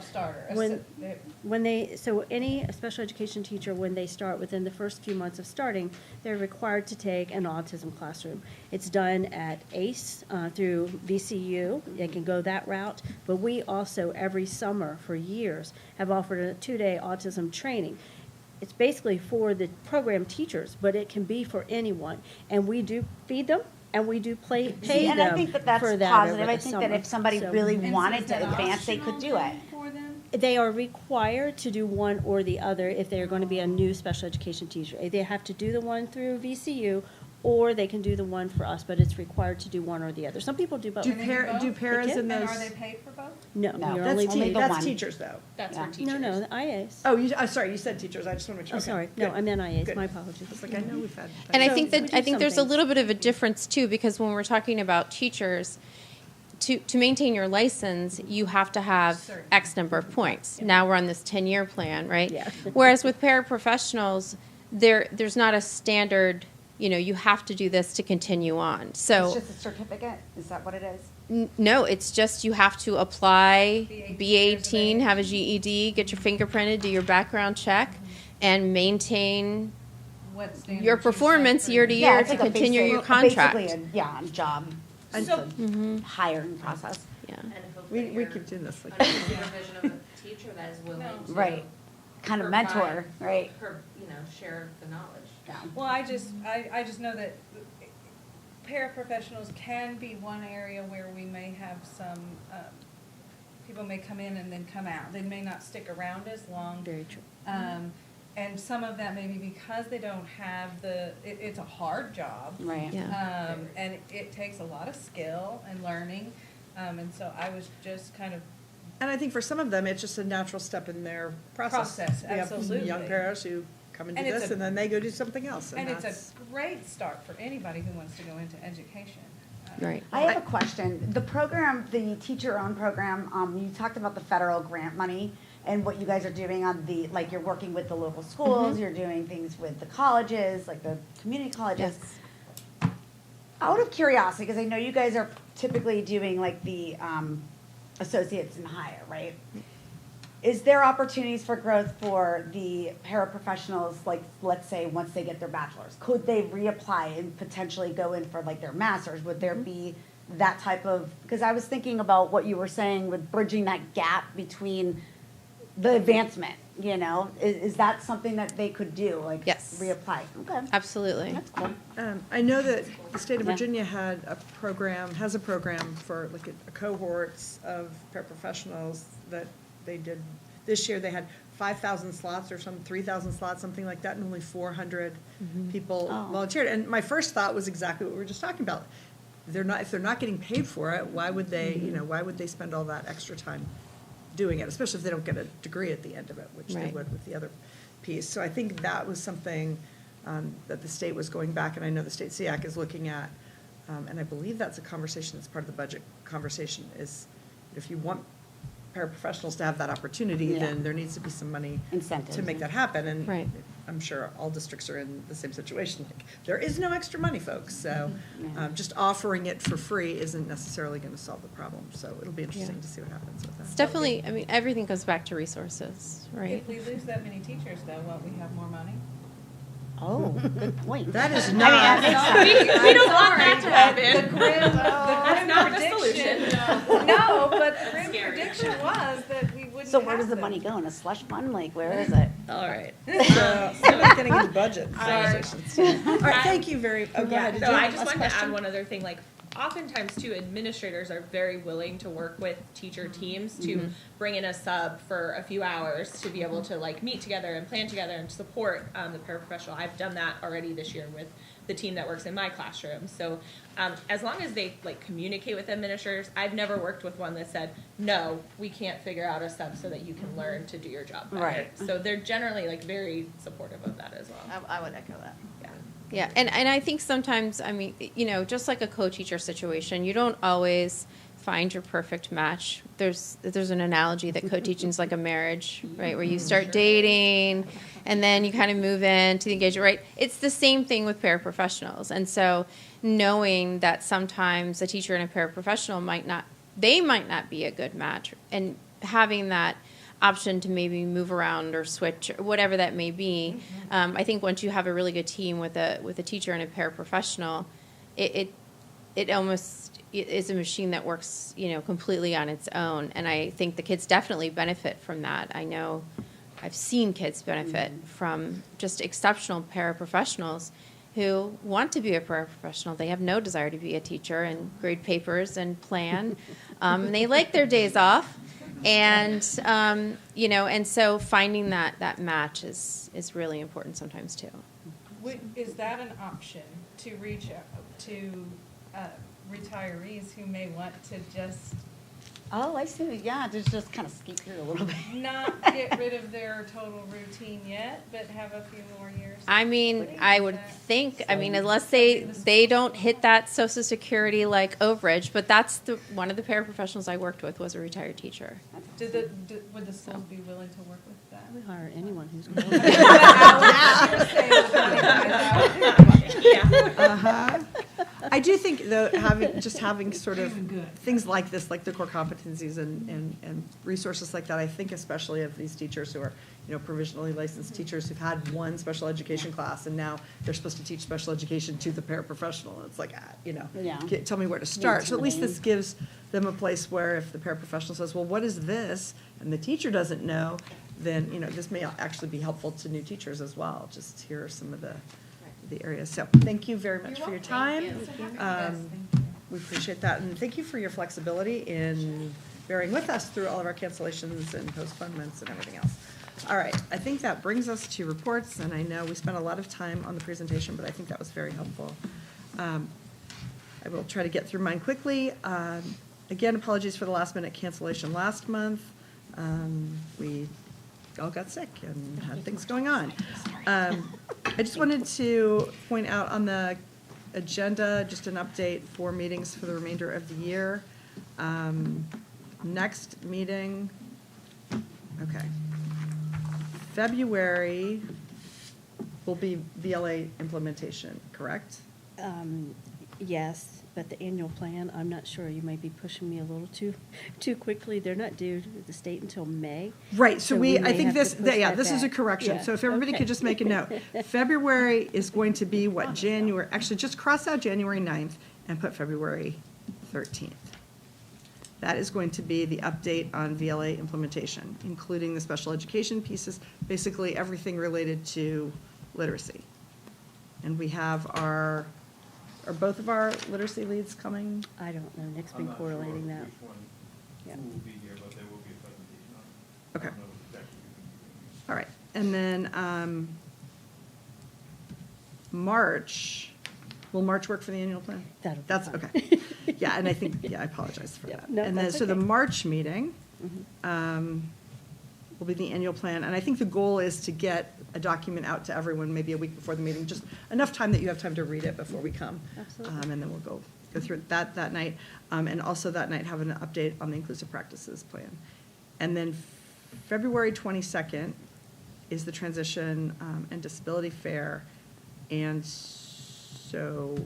so any special education teacher, when they start, within the first few months of starting, they're required to take an autism classroom. It's done at ACE through VCU. They can go that route. But we also, every summer for years, have offered a 2-day autism training. It's basically for the program teachers, but it can be for anyone. And we do feed them, and we do pay them And I think that that's for that positive. over I the think that summer. if somebody So- really And so wanted is to that advance, they could do it. optional for them? They are required to do one or the other if they are going to be a new special education teacher. They have to do the one through VCU, or they can do the one for us, but it's required to do one or the other. Some people do both. Do Can they do both? paras They in can. And those? are they paid for both? No, No, you're that's only only two. the That's one. teachers, though. That's Yeah. for teachers. No, the IAs. Oh, sorry, you said teachers, I just want to make sure. Oh, Okay, sorry. No, good. I meant IAs. Good. My apologies. I was like, I know we've had. And I So think we that, do I think some there's a things. little bit of a difference too, because when we're talking about teachers, to maintain your license, you have to have Certain. X number of points. Now we're on this 10-year plan, right? Yeah. Whereas with paraprofessionals, there's not a standard, you have to do this to continue on. It's So, just a certificate? Is that what it is? no, it's just you have to apply, Be be 18, 18, have a GED, get your fingerprinted, do your background check, and maintain What standards your you set performance for year to your- year it's to like a continue basic- your contract. Basically, a job. It's So- a hiring process. Yeah. And hopefully We you're keep doing this. like- under the supervision of a teacher that is willing No. to. Right. Kind of mentor, right? Share the knowledge. Yeah. Well, I just know that paraprofessionals can be one area where we may have some, people may come in and then come out. They may not stick around as long. Very true. And some of that may be because they don't have it's a hard job. Right. Yeah. And it takes a lot of skill and learning. And so I was just kind of, And I think for some of them, it's just a natural step in their process. Process, We have some young absolutely. paras who come and do And it's this, a- and then they go do something else. and it's that's- a great start for anybody who wants to go into education. Right. I have a question. The program, the teacher-owned program, you talked about the federal grant money and what you guys are doing on like you're working with the local schools, you're doing things with the colleges, like the community colleges. Yes. Out of curiosity, because I know you guys are typically doing like the associates and higher, right? Is there opportunities for growth for the paraprofessionals, like, let's say, once they get their bachelor's? Could they reapply and potentially go in for like their master's? Would there be that type of, because I was thinking about what you were saying with bridging that gap between the advancement, Is that something that they could do, like? Yes. Reapply? Okay. Absolutely. That's cool. I know that the state of Yeah. Virginia has a program for like a cohorts of paraprofessionals that they did. This year, they had 5,000 slots or 3,000 slots, something like that, and only 400 people Oh. volunteered. And my first thought was exactly what we were just talking about. If they're not getting paid for it, why would they, why would they spend all that extra time doing it, especially if they don't get a degree at the end of it, which they Right. would with the other piece. So I think that was something that the state was going back, and I know the state Seac is looking at, and I believe that's a conversation that's part of the budget conversation, is if you want paraprofessionals to have that opportunity, Yeah. then there needs to be some money Incentives. to make that happen. And Right. I'm sure all districts are in the same situation. Like, there is no extra money, folks. So Yeah. just offering it for free isn't necessarily going to solve the problem. So it'll be interesting Yeah. to see what happens with that. It's definitely, everything goes back to resources, right? If we lose that many teachers, though, won't we have more money? Oh, good point. That is I mean, not. that makes sense. We don't want that to happen. The grim That's not the prediction. solution. No, but the grim Scary. prediction was that we wouldn't So where have does the them. money go? In a slush fund? Like, where is it? All right. So somebody's getting into budget conversations. All right, thank you very, oh, go ahead. Did So you I have just a wanted to question? add one other thing, like, oftentimes too, administrators are very willing to work with teacher teams to bring in a sub for a few hours to be able to like meet together and plan together and support the paraprofessional. I've done that already this year with the team that works in my classroom. So as long as they like communicate with administrators, I've never worked with one that said, no, we can't figure out a sub so that you can learn to do your job better. Right. So they're generally like very supportive of that as well. I would echo that. Yeah, and I think sometimes, I mean, you know, just like a co-teacher situation, you don't always find your perfect match. There's an analogy that co-teaching is like a marriage, right, where you start dating and then you kind of move into the engagement, right? It's the same thing with paraprofessionals. And so knowing that sometimes a teacher and a paraprofessional might not be a good match, and having that option to maybe move around or switch or whatever that may be. I think once you have a really good team with a teacher and a paraprofessional, it almost is a machine that works, you know, completely on its own. And I think the kids definitely benefit from that. I know I've seen kids benefit from just exceptional paraprofessionals who want to be a paraprofessional. They have no desire to be a teacher and grade papers and plan. And they like their days off. And, you know, and so finding that match is really important sometimes too. Is that an option to reach out to retirees who may want to just Oh, I see. Yeah, just kind of skeet through a little bit. not get rid of their total routine yet, but have a few more years? I mean, I would think, I mean, unless they don't hit that Social Security like overage, but that's one of the paraprofessionals I worked with was a retired teacher. Would the schools be willing to work with that? We hire anyone who's. I do think, though, having sort of things like this, like the core competencies and resources like that, I think especially of these teachers who are, you know, provisionally licensed teachers who've had one special education class and now they're supposed to teach special education to the paraprofessional. And it's like, you know, tell me where to start. So at least this gives them a place where if the paraprofessional says, well, what is this? And the teacher doesn't know, then, you know, this may actually be helpful to new teachers as well. Just here are some of the areas. So thank you very much for your time. We appreciate that. And thank you for your flexibility in bearing with us through all of our cancellations and postponements and everything else. All right, I think that brings us to reports, and I know we spent a lot of time on the presentation, but I think that was very helpful. I will try to get through mine quickly. Again, apologies for the last minute cancellation last month. We all got sick and had things going on. I just wanted to point out on the agenda, just an update for meetings for the remainder of the year. Next meeting, okay. February will be VLA implementation, correct? Yes, but the annual plan, I'm not sure. You might be pushing me a little too quickly. They're not due to the state until May. Right, so I may think have to push that this is a back. correction. Yeah, So if everybody could just make a note. February is going to be what, January, actually just cross out January 9th and put February 13th. That is going to be the update on VLA implementation, including the special education pieces, basically everything related to literacy. And we have are both of our literacy leads coming? I don't know. Nick's been correlating that. Yeah. Who will be here, but there will be a presentation on it. Okay. I don't know exactly who will be All right, and then March, will March work for the annual plan? That'll be That's, fine. okay. Yeah, and I think, I apologize for Yeah, that. no, And then, that's so the okay. March meeting will be the annual plan, and I think the goal is to get a document out to everyone maybe a week before the meeting, just enough time that you have time to read it before we come. Absolutely. And then we'll go through it that night, and also that night have an update on the inclusive practices plan. And then February 22nd is the transition and disability fair, and so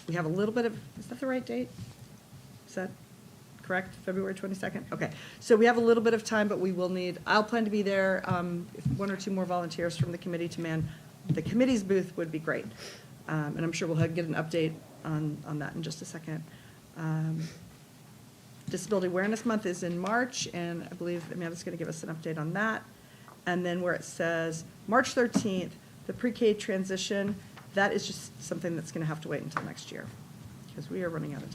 we have a little bit of, is that the right date? Is that correct, February 22nd? Okay, so we have a little bit of time, but we will need, I'll plan to be there. If one or two more volunteers from the committee to man the committee's booth would be great. And I'm sure we'll get an update on that in just a second. Disability Awareness Month is in March, and I believe Amanda's going to give us an update on that. And then where it says March 13th, the pre-K transition, that is just something that's going to have to wait until next year. because we are running out of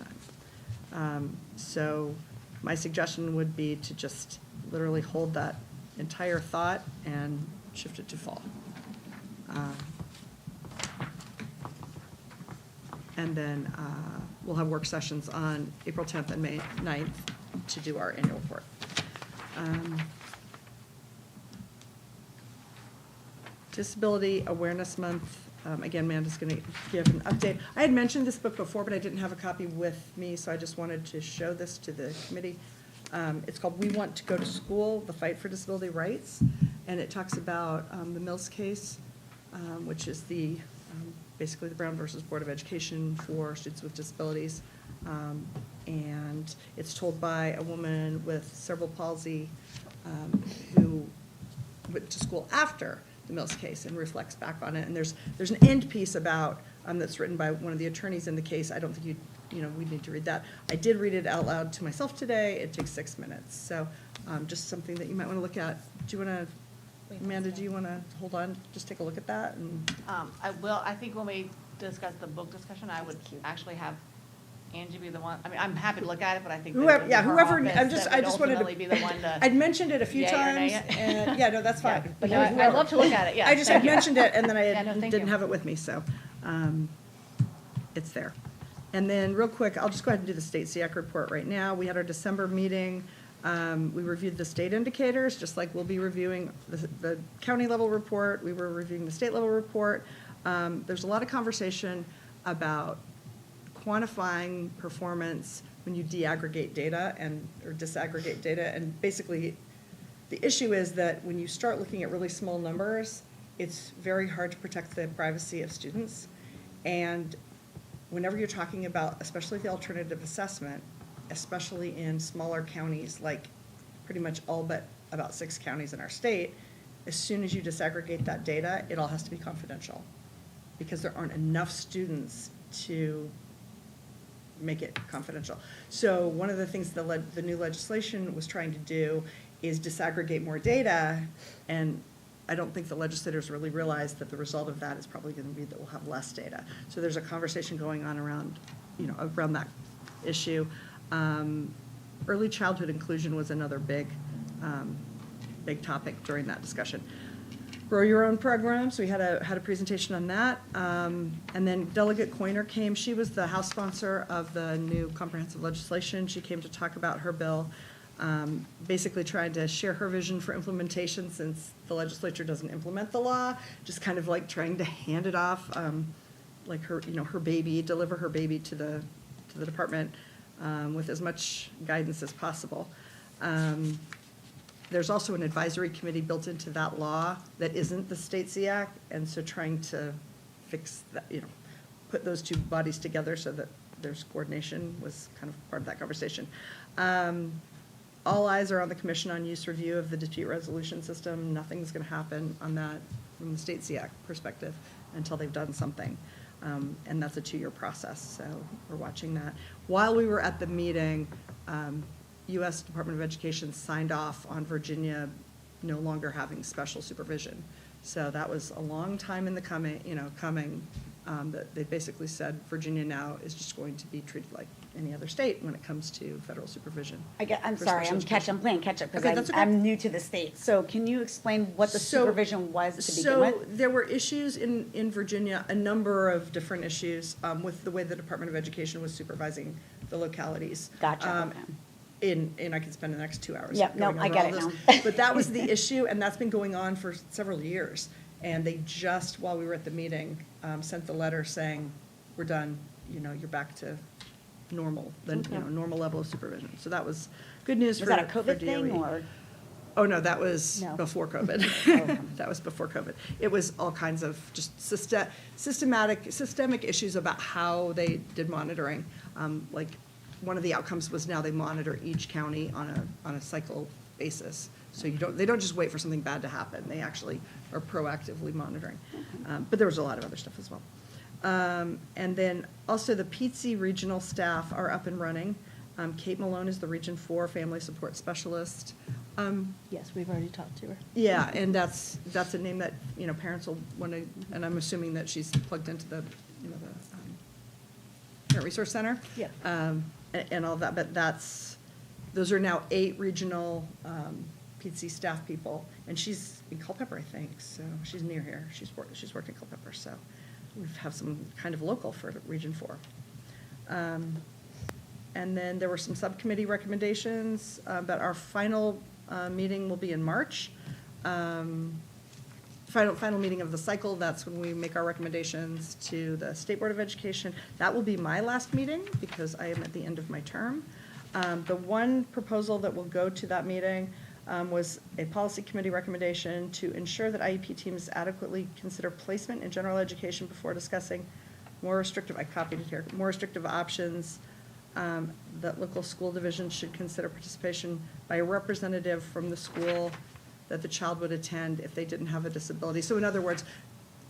time. So my suggestion would be to just literally hold that entire thought and shift it to fall. And then we'll have work sessions on April 10th and May 9th to do our annual report. Disability Awareness Month, again, Amanda's going to give an update. I had mentioned this book before, but I didn't have a copy with me, so I just wanted to show this to the committee. It's called We Want to Go to School, The Fight for Disability Rights, and it talks about the Mills case, which is the basically the Brown versus Board of Education for students with disabilities. And it's told by a woman with cerebral palsy who went to school after the Mills case and reflects back on it. And there's an end piece about that's written by one of the attorneys in the case. I don't think we need to read that. I did read it out loud to myself today. It takes 6 minutes. So just something that you might want to look at. Do you want to, Amanda, do you want to hold on, just take a look at that? And I will, I think when we discuss the book discussion, I would actually have Angie be the one, I mean, I'm happy to look at it, but I think that it would be her whoever, office that I would just wanted ultimately to. be the one to. I'd mentioned it a few yay or nay times, it. and, yeah, no, that's fine. Yeah, but no, I'd love to look at it, yeah. I just thank had you. mentioned it, and then I Yeah, no, thank didn't you. have it with me, so, it's there. And then, real quick, I'll just go ahead and do the state Seac report right now. We had our December meeting. We reviewed the state indicators, just like we'll be reviewing the county level report. We were reviewing the state level report. There's a lot of conversation about quantifying performance when you deaggregate data or disaggregate data. And basically, the issue is that when you start looking at really small numbers, it's very hard to protect the privacy of students. And whenever you're talking about, especially the alternative assessment, especially in smaller counties, like pretty much all but about 6 counties in our state, as soon as you disaggregate that data, it all has to be confidential because there aren't enough students to make it confidential. So one of the things the new legislation was trying to do is disaggregate more data, and I don't think the legislators really realize that the result of that is probably going to be that we'll have less data. So there's a conversation going on around that issue. Early childhood inclusion was another big topic during that discussion. Grow Your Own programs, we had a presentation on that. And then Delegate Coiner came. She was the House sponsor of the new comprehensive legislation. She came to talk about her bill, basically trying to share her vision for implementation since the legislature doesn't implement the law, just kind of like trying to hand it off, like her baby, deliver her baby to the department with as much guidance as possible. There's also an advisory committee built into that law that isn't the state Seac, and so trying to fix that, put those two bodies together so that there's coordination was kind of part of that conversation. All eyes are on the Commission on Use review of the dispute resolution system. Nothing's going to happen on that from the state Seac perspective until they've done something. And that's a 2-year process, so we're watching that. While we were at the meeting, U.S. Department of Education signed off on Virginia no longer having special supervision. So that was a long time in the coming, that they basically said Virginia now is just going to be treated like any other state when it comes to federal supervision. I'm for sorry, special education. I'm playing catch up Okay, that's because okay. I'm new to the state. So can you explain what the supervision was to begin with? So there were issues in Virginia, a number of different issues with the way the Department of Education was supervising the localities. Gotcha, okay. And I could spend the next 2 hours. Yep, no, going I over get all it this. now. But that was the issue, and that's been going on for several years. And they just, while we were at the meeting, sent the letter saying, we're done, you're back to normal, normal level of supervision. So that was good news Was for that a COVID thing DOE. or? Oh, no, that was No. before COVID. Okay. That was before COVID. It was all kinds of just systemic issues about how they did monitoring. Like, one of the outcomes was now they monitor each county on a cycle basis. So they don't just wait for something bad to happen. They actually are proactively monitoring. But there was a lot of other stuff as well. And then also the PTSI regional staff are up and running. Kate Malone is the Region 4 Family Support Specialist. Yes, we've already talked to her. Yeah, and that's a name that, parents will want to, and I'm assuming that she's plugged into the Parent Resource Center. Yeah. And all that, but those are now 8 regional PC staff people, and she's in Culpeper, I think, so she's near here. She's worked in Culpeper, so we have some kind of local for Region 4. And then there were some subcommittee recommendations, but our final meeting will be in March. Final meeting of the cycle, that's when we make our recommendations to the State Board of Education. That will be my last meeting because I am at the end of my term. The one proposal that will go to that meeting was a policy committee recommendation to ensure that IEP teams adequately consider placement in general education before discussing more restrictive, I copied it here, more restrictive options. That local school divisions should consider participation by a representative from the school that the child would attend if they didn't have a disability. So in other words,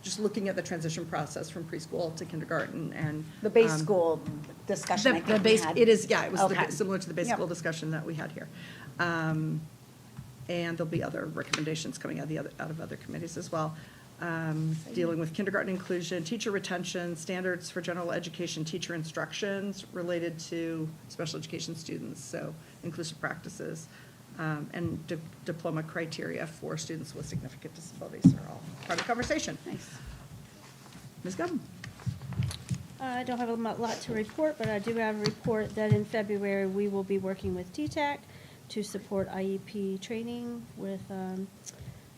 just looking at the transition process from preschool to kindergarten and. The base school discussion, I think we had. It is, yeah, it was Okay. similar to the base Yep. school discussion that we had here. And there'll be other recommendations coming out of other committees as well. Dealing with kindergarten inclusion, teacher retention, standards for general education, teacher instructions related to special education students, so inclusive practices, and diploma criteria for students with significant disabilities are all part of the conversation. Nice. Ms. Governor? I don't have a lot to report, but I do have a report that in February, we will be working with TTAC to support IEP training with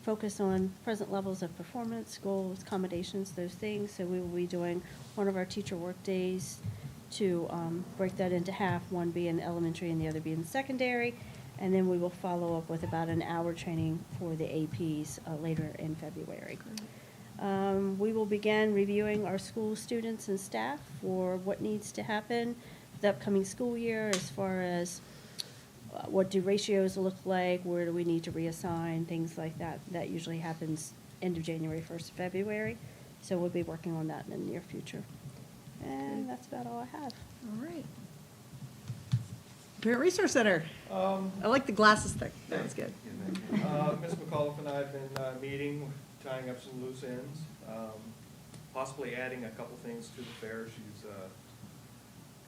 focus on present levels of performance, goals, accommodations, those things. So we will be doing one of our teacher work days to break that into half, one being elementary and the other being secondary. And then we will follow up with about an hour training for the APs later in February. We will begin reviewing our school students and staff for what needs to happen the upcoming school year as far as what do ratios look like, where do we need to reassign, things like that. That usually happens end of January, 1st of February. So we'll be working on that in the near future. And that's about all I have. All right. Parent Resource Center. I like the glasses thing. That was good. Ms. McAuliffe and I have been meeting, tying up some loose ends, possibly adding a couple things to the fair. She's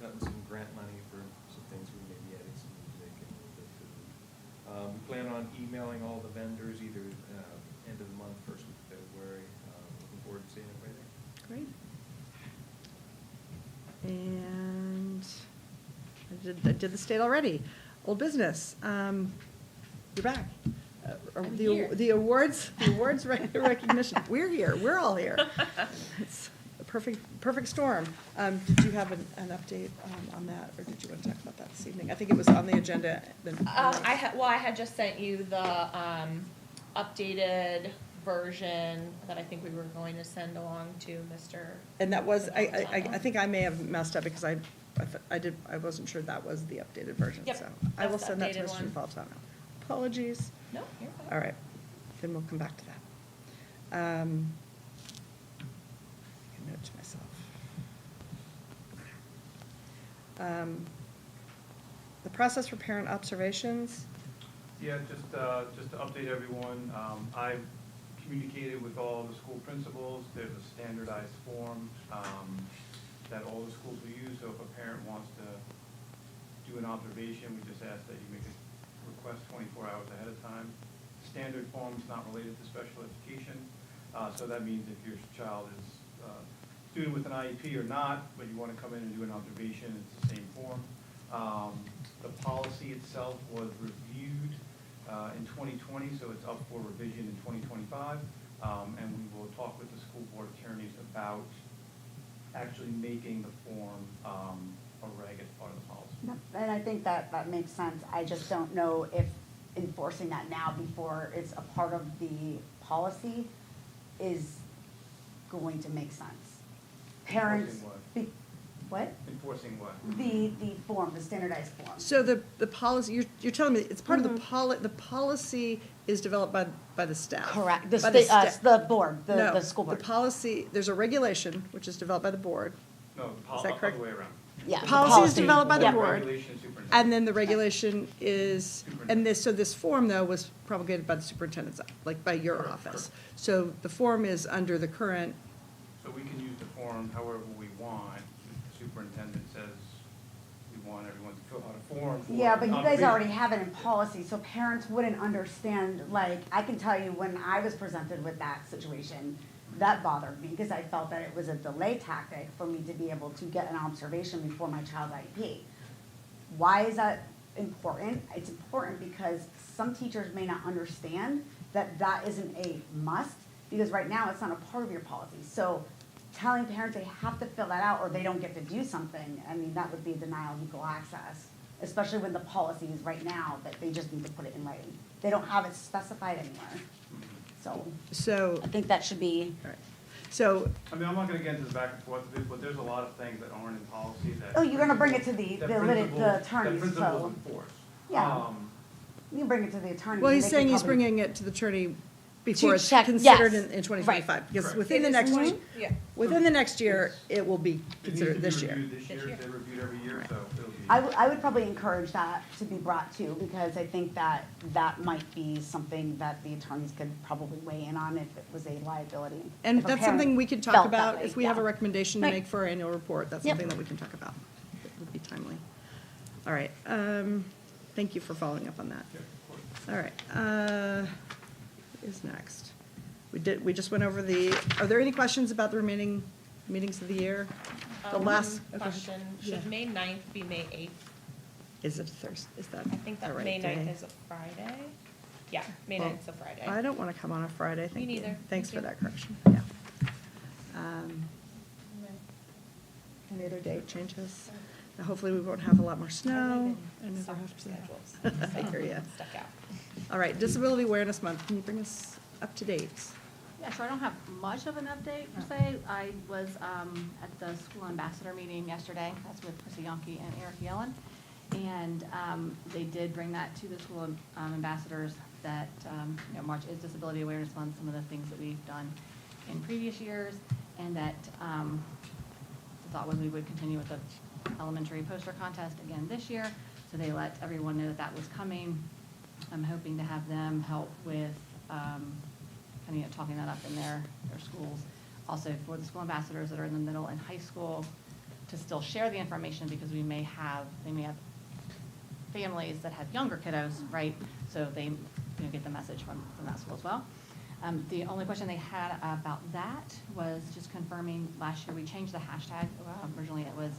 gotten some grant money for some things. We may be adding some music and a little bit of food. We plan on emailing all the vendors either end of the month, first week of February. Looking forward to seeing everybody there. Great. And I did the state already. Old business. You're back. The awards recognition. We're here. We're all here. It's a perfect storm. Did you have an update on that, or did you want to talk about that this evening? I think it was on the agenda. I had just sent you the updated version that I think we were going to send along to Mr. And that was, I think I may have messed up because I wasn't sure that was the updated version. Yep, So I will that's the send that to updated Mr. one. Faltano. Apologies. No, you're fine. All right, then we'll come back to that. Make a note to myself. The process for parent observations. Yeah, just to update everyone, I've communicated with all the school principals. There's a standardized form that all the schools will use. So if a parent wants to do an observation, we just ask that you make a request 24 hours ahead of time. Standard form is not related to special education. So that means if your child is a student with an IEP or not, but you want to come in and do an observation, it's the same form. The policy itself was reviewed in 2020, so it's up for revision in 2025. And we will talk with the school board attorneys about actually making the form a reg as part of the policy. And I think that makes sense. I just don't know if enforcing that now before it's a part of the policy is going to make sense. Parents. Enforcing What? Enforcing what? The form, the standardized form. So the policy, you're telling me it's part of the policy is developed by the staff. Correct. By The board, No, the school board. The policy, there's a regulation which is developed by the board. No, Is that other correct? way around. Yeah. the Policy is developed by the Yep. board. Regulation, superintendent. And then the regulation is, and this form though was promulgated by the superintendent's, like by your Correct, office. correct. So the form is under the current, So we can use the form however we want. superintendent says we want everyone to fill out a form for. Yeah, but you guys contribution. already have it in policy, so parents wouldn't understand, like, I can tell you when I was presented with that situation, that bothered me, because I felt that it was a delay tactic for me to be able to get an observation before my child's IEP. Why is that important? It's important because some teachers may not understand that that isn't a must, because right now it's not a part of your policy. So telling parents they have to fill that out or they don't get to do something, I mean, that would be a denial of equal access, especially when the policy is right now that they just need to put it in writing. They don't have it specified anywhere. So I think that should be. All right. So, I mean, I'm not gonna get into the back and forth of it, but there's a lot of things that aren't in policy that. Oh, you're gonna bring it to the attorneys, That so. principals enforce. Yeah. You can bring it to the attorney. well, and he's they saying can he's probably- bringing it to the attorney before it's check, considered yes. in 2025. Because Correct. within the It is next, 20 yeah. within the next year, it will be It needs to considered be this year. reviewed this year, they're reviewed every year, so it'll be. I would probably encourage that to be brought to, because I think that that might be something that the attorneys could probably weigh in on if it was a liability. And If a that's parent something we could talk felt that about, way, if we have a yeah. recommendation to Right. make for our annual report, that's Yep. something that we can talk about. It would be timely. All right, thank you for following up on that. Yeah, of course. All right, what is next? We just went over are there any questions about the remaining meetings of the year? The last. Question, Yeah. should May 9th be May 8th? Is it Thursday? Is that I think the that right May 9th day? is a Friday. Yeah, May Well, 9th is a Friday. I don't want to come on a Friday, thank you. neither. Thanks for Thank you. that correction, yeah. Any other date changes? Now, hopefully, we won't have a lot more snow. I never Soccer have to. schedules. I hear ya. Stuck out. All right, Disability Awareness Month, can you bring us up to date? Yeah, so I don't have much of an update per se. I was at the school ambassador meeting yesterday. That's with Chrissy Yonke and Eric Yellen. And they did bring that to the school ambassadors that, March is Disability Awareness Month, some of the things that we've done in previous years, and that the thought was we would continue with the elementary poster contest again this year. So they let everyone know that that was coming. I'm hoping to have them help with talking that up in their schools. Also for the school ambassadors that are in the middle and high school to still share the information, because they may have families that have younger kiddos, right? So they get the message from that school as well. The only question they had about that was just confirming, last year we changed the hashtag. Originally it was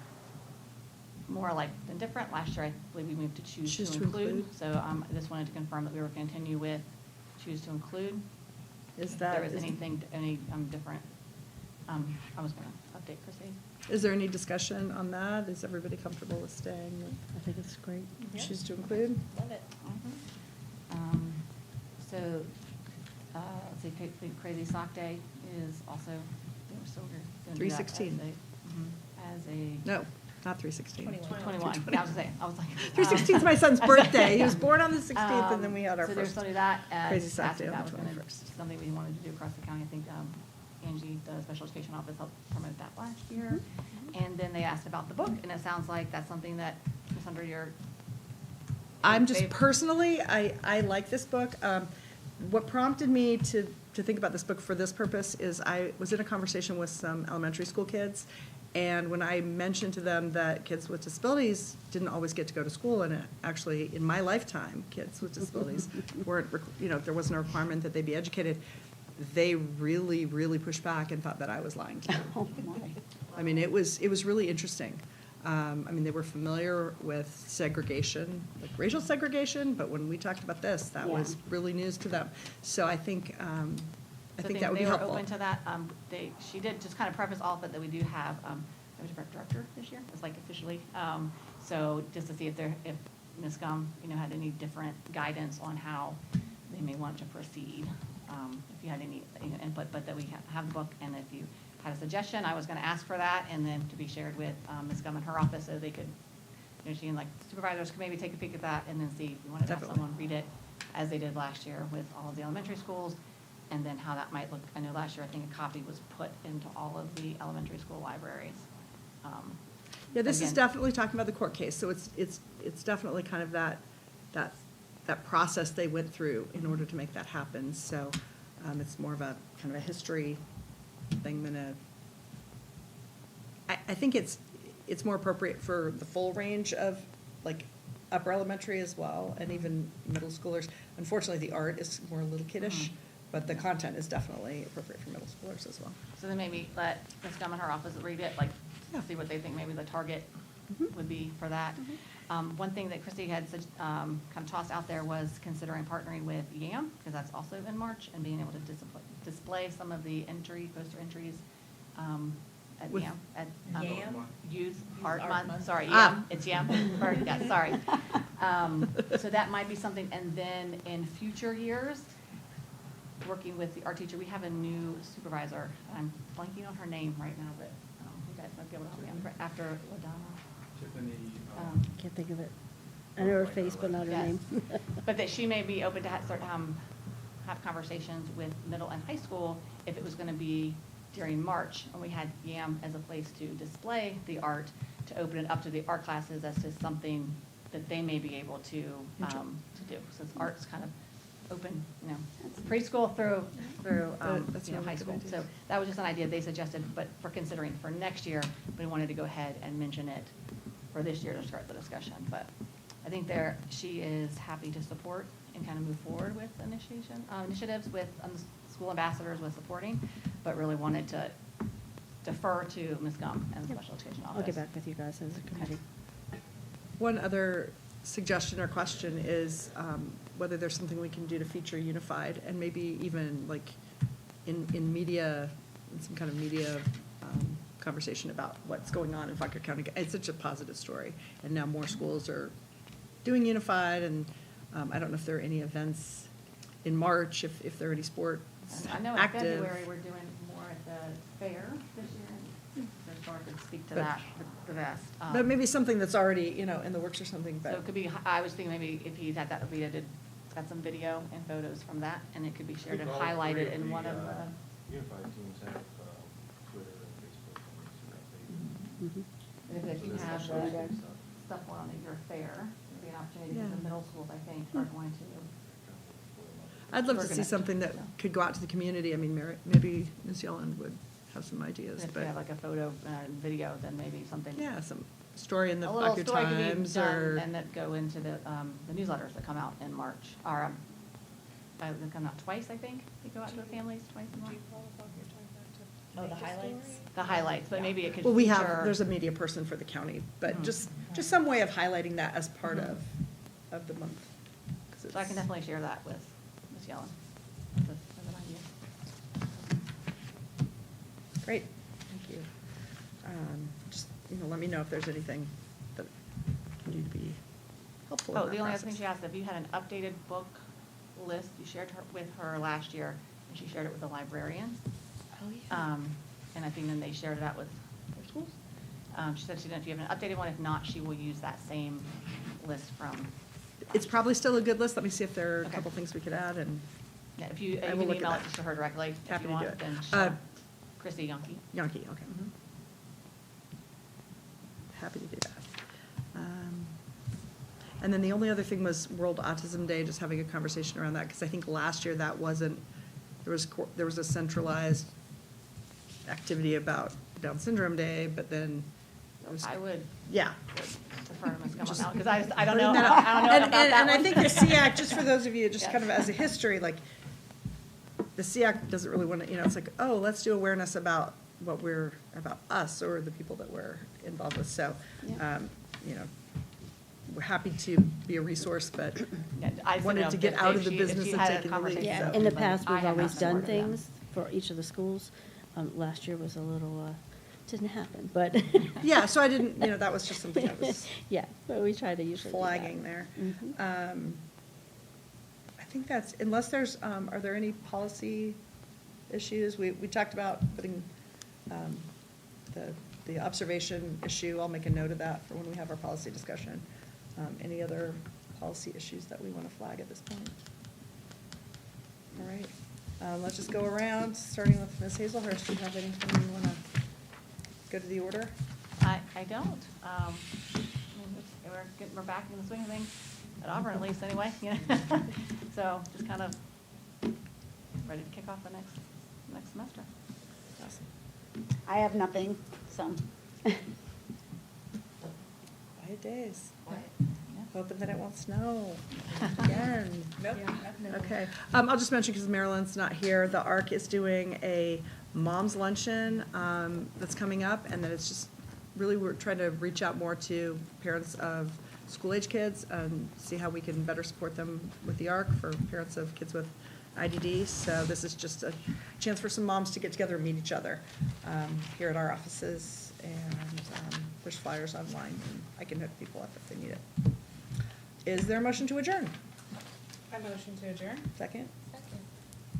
more like than different. Last year I believe we moved to choose to include. So I just wanted to confirm that we were going to continue with choose to include. Is that? If there was anything, any different, I was going to update Chrissy. Is there any discussion on that? Is everybody comfortable with staying with? I think it's great. Yeah. Choose to include? Love it. So, let's see, Crazy Sock Day is also, we're still going to do that 3/16. as a. No, not 3/16. 21. Yeah, I was saying, I was like. 3/16 is my son's birthday. He was born on the 16th, and then we had our So there's first still that. Crazy Sock Day on that the was gonna- 21st. Something we wanted to do across the county. I think Angie, the special education office, helped promote that last year. And then they asked about the book, and it sounds like that's something that was under your. I'm just personally, I like this book. What prompted me to think about this book for this purpose is I was in a conversation with some elementary school kids, and when I mentioned to them that kids with disabilities didn't always get to go to school, and actually, in my lifetime, kids with disabilities weren't, there wasn't a requirement that they be educated, they really, really pushed back and thought that I was lying to them. Oh, my. I mean, it was really interesting. They were familiar with segregation, like racial segregation, but when we talked about this, that was really news to them. So I think, that would be helpful. They were open to that. She did just kind of preface all of it that we do have a different director this year. It's like officially. So just to see if Ms. Gum, had any different guidance on how they may want to proceed. If you had any input, but that we have the book, and if you had a suggestion, I was going to ask for that, and then to be shared with Ms. Gum in her office, so they could, she and supervisors could maybe take a peek at that, and then see if you wanted to have Definitely. someone read it, as they did last year with all of the elementary schools, and then how that might look. I know last year, I think a copy was put into all of the elementary school libraries. Yeah, this is Again. definitely talking about the court case, so it's definitely kind of that process they went through in order to make that happen. So it's more of a kind of a history thing than I think it's it's more appropriate for the full range of, like, upper elementary as well, and even middle schoolers. Unfortunately, the art is more little kiddish, but the content is definitely appropriate for middle schoolers as well. So then maybe let Ms. Gum in her office read it, like, Yeah. see what they think maybe the target would be for that. One thing that Christy had kind of tossed out there was considering partnering with YAM, because that's also in March, and being able to display some of the poster entries at With- YAM, at YAM? Youth Art Month, sorry, Ah. YAM, it's YAM, yeah, sorry. So that might be something, and then in future years, working with the art teacher, we have a new supervisor, I'm blanking on her name right now, but you guys might be able to help me out, after LaDonna. Tiffany, Can't think of it. I know her face, but not her Yes. name. But that she may be open to have conversations with middle and high school if it was gonna be during March, and we had YAM as a place to display the art, to open it up to the art classes as to something that they may be able to do, since art's kind of open, preschool through, That's a really high good school. idea. So that was just an idea they suggested, but for considering for next year, we wanted to go ahead and mention it for this year to start the discussion. But I think she is happy to support and kind of move forward with initiatives with the school ambassadors with supporting, but really wanted to defer to Ms. Gum and the Yep. special education office. I'll get back with you guys as a committee. One other suggestion or question is whether there's something we can do to feature Unified, and maybe even like in media, in some kind of media conversation about what's going on in Fauquier County. It's such a positive story, and now more schools are doing Unified, and I don't know if there are any events in March, if there are any sports I know in active. February, we're doing more at the fair this year, so Dora could speak to But- that the best. But maybe something that's already, in the works or something, So but. it could be, I was thinking maybe if he's had that, if we had got some video and photos from that, and it could be shared and highlighted in one of the. Unified teams have Twitter and Facebook and Instagram pages. If you So this have shows the good stuff on at your fair, it'd be an opportunity, because Yeah. the middle schools, I think, are going to. I'd love We're to see gonna- something that yeah. could go out to the community. I mean, maybe Ms. Yellen would have some ideas, If but, you have like a photo and video, then maybe something. yeah, some story in the A little Fauquier story could be Times done or. and that go into the newsletters that come out in March, or, they come out twice, I think, they go out to the families twice a month. Oh, the highlights? The highlights, but maybe it could feature. Well, we have, there's a media person for the county, but Mhm. just some way of highlighting that as part Mhm. of the month. 'Cause So I can it's- definitely share that with Ms. Yellen. That's an idea. Great, thank you. Just, let me know if there's anything that can do to be helpful in Oh, that the only other thing process. she asked, if you had an updated book list, you shared with her last year, and she shared it with the librarian. Oh, yeah. And I think then they shared it out with their schools. She said she didn't, if you have an updated one, if not, she will use that same list from. It's probably still a good list. Let me see if there are a Okay. couple things we could add, and Yeah, if you I will can look at email it that. to her directly, if Happy you to do want, it. then Uh, Christy Yonke. Yankee, okay. Mhm. Happy to do that. And then the only other thing was World Autism Day, just having a conversation around that, because I think last year that wasn't, there was a centralized activity about Down Syndrome Day, but then it was. I would Yeah. defer to Ms. Gum on Just that, because I don't know, putting that I out. don't know And- about that And I one. think the Seac, just for those of you, just Yes. kind of as a history, like, the Seac doesn't really want to, it's like, oh, let's do awareness about about us or the people that we're involved with. So, Yeah. we're happy to be a resource, but Yeah, I just wanted didn't to know get if out of she- the if business she of had a taking the lead. conversation Yeah, so. in the but past, I we've have not always been done aware of them. things for each of the schools. Last year was a little, didn't happen, but. Yeah, so I didn't, that was just something I was Yeah, but we try to usually do that. flagging there. Mhm. I think that's, unless there's, are there any policy issues? We talked about putting the observation issue. I'll make a note of that for when we have our policy discussion. Any other policy issues that we want to flag at this point? All right, let's just go around, starting with Ms. Hazelhurst. Do you have anything you want to go to the order? I don't. We're back in the swing of things, at Auburn at least, anyway, So just kind of ready to kick off the next semester. Awesome. I have nothing, so. quiet days. Quiet. Hoping that it won't snow again. Nope. Okay, I'll just mention, because Marilyn's not here, the ARC is doing a mom's luncheon that's coming up, and that it's just, really, we're trying to reach out more to parents of school-age kids and see how we can better support them with the ARC for parents of kids with IDD. So this is just a chance for some moms to get together and meet each other here at our offices, and there's flyers online, and I can hook people up if they need it. Is there a motion to adjourn? I motion to adjourn. Second?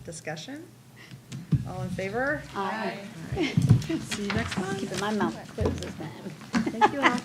Discussion? All in favor? Aye. All right. See you next month. Keeping my mouth closed this time. Thank you all.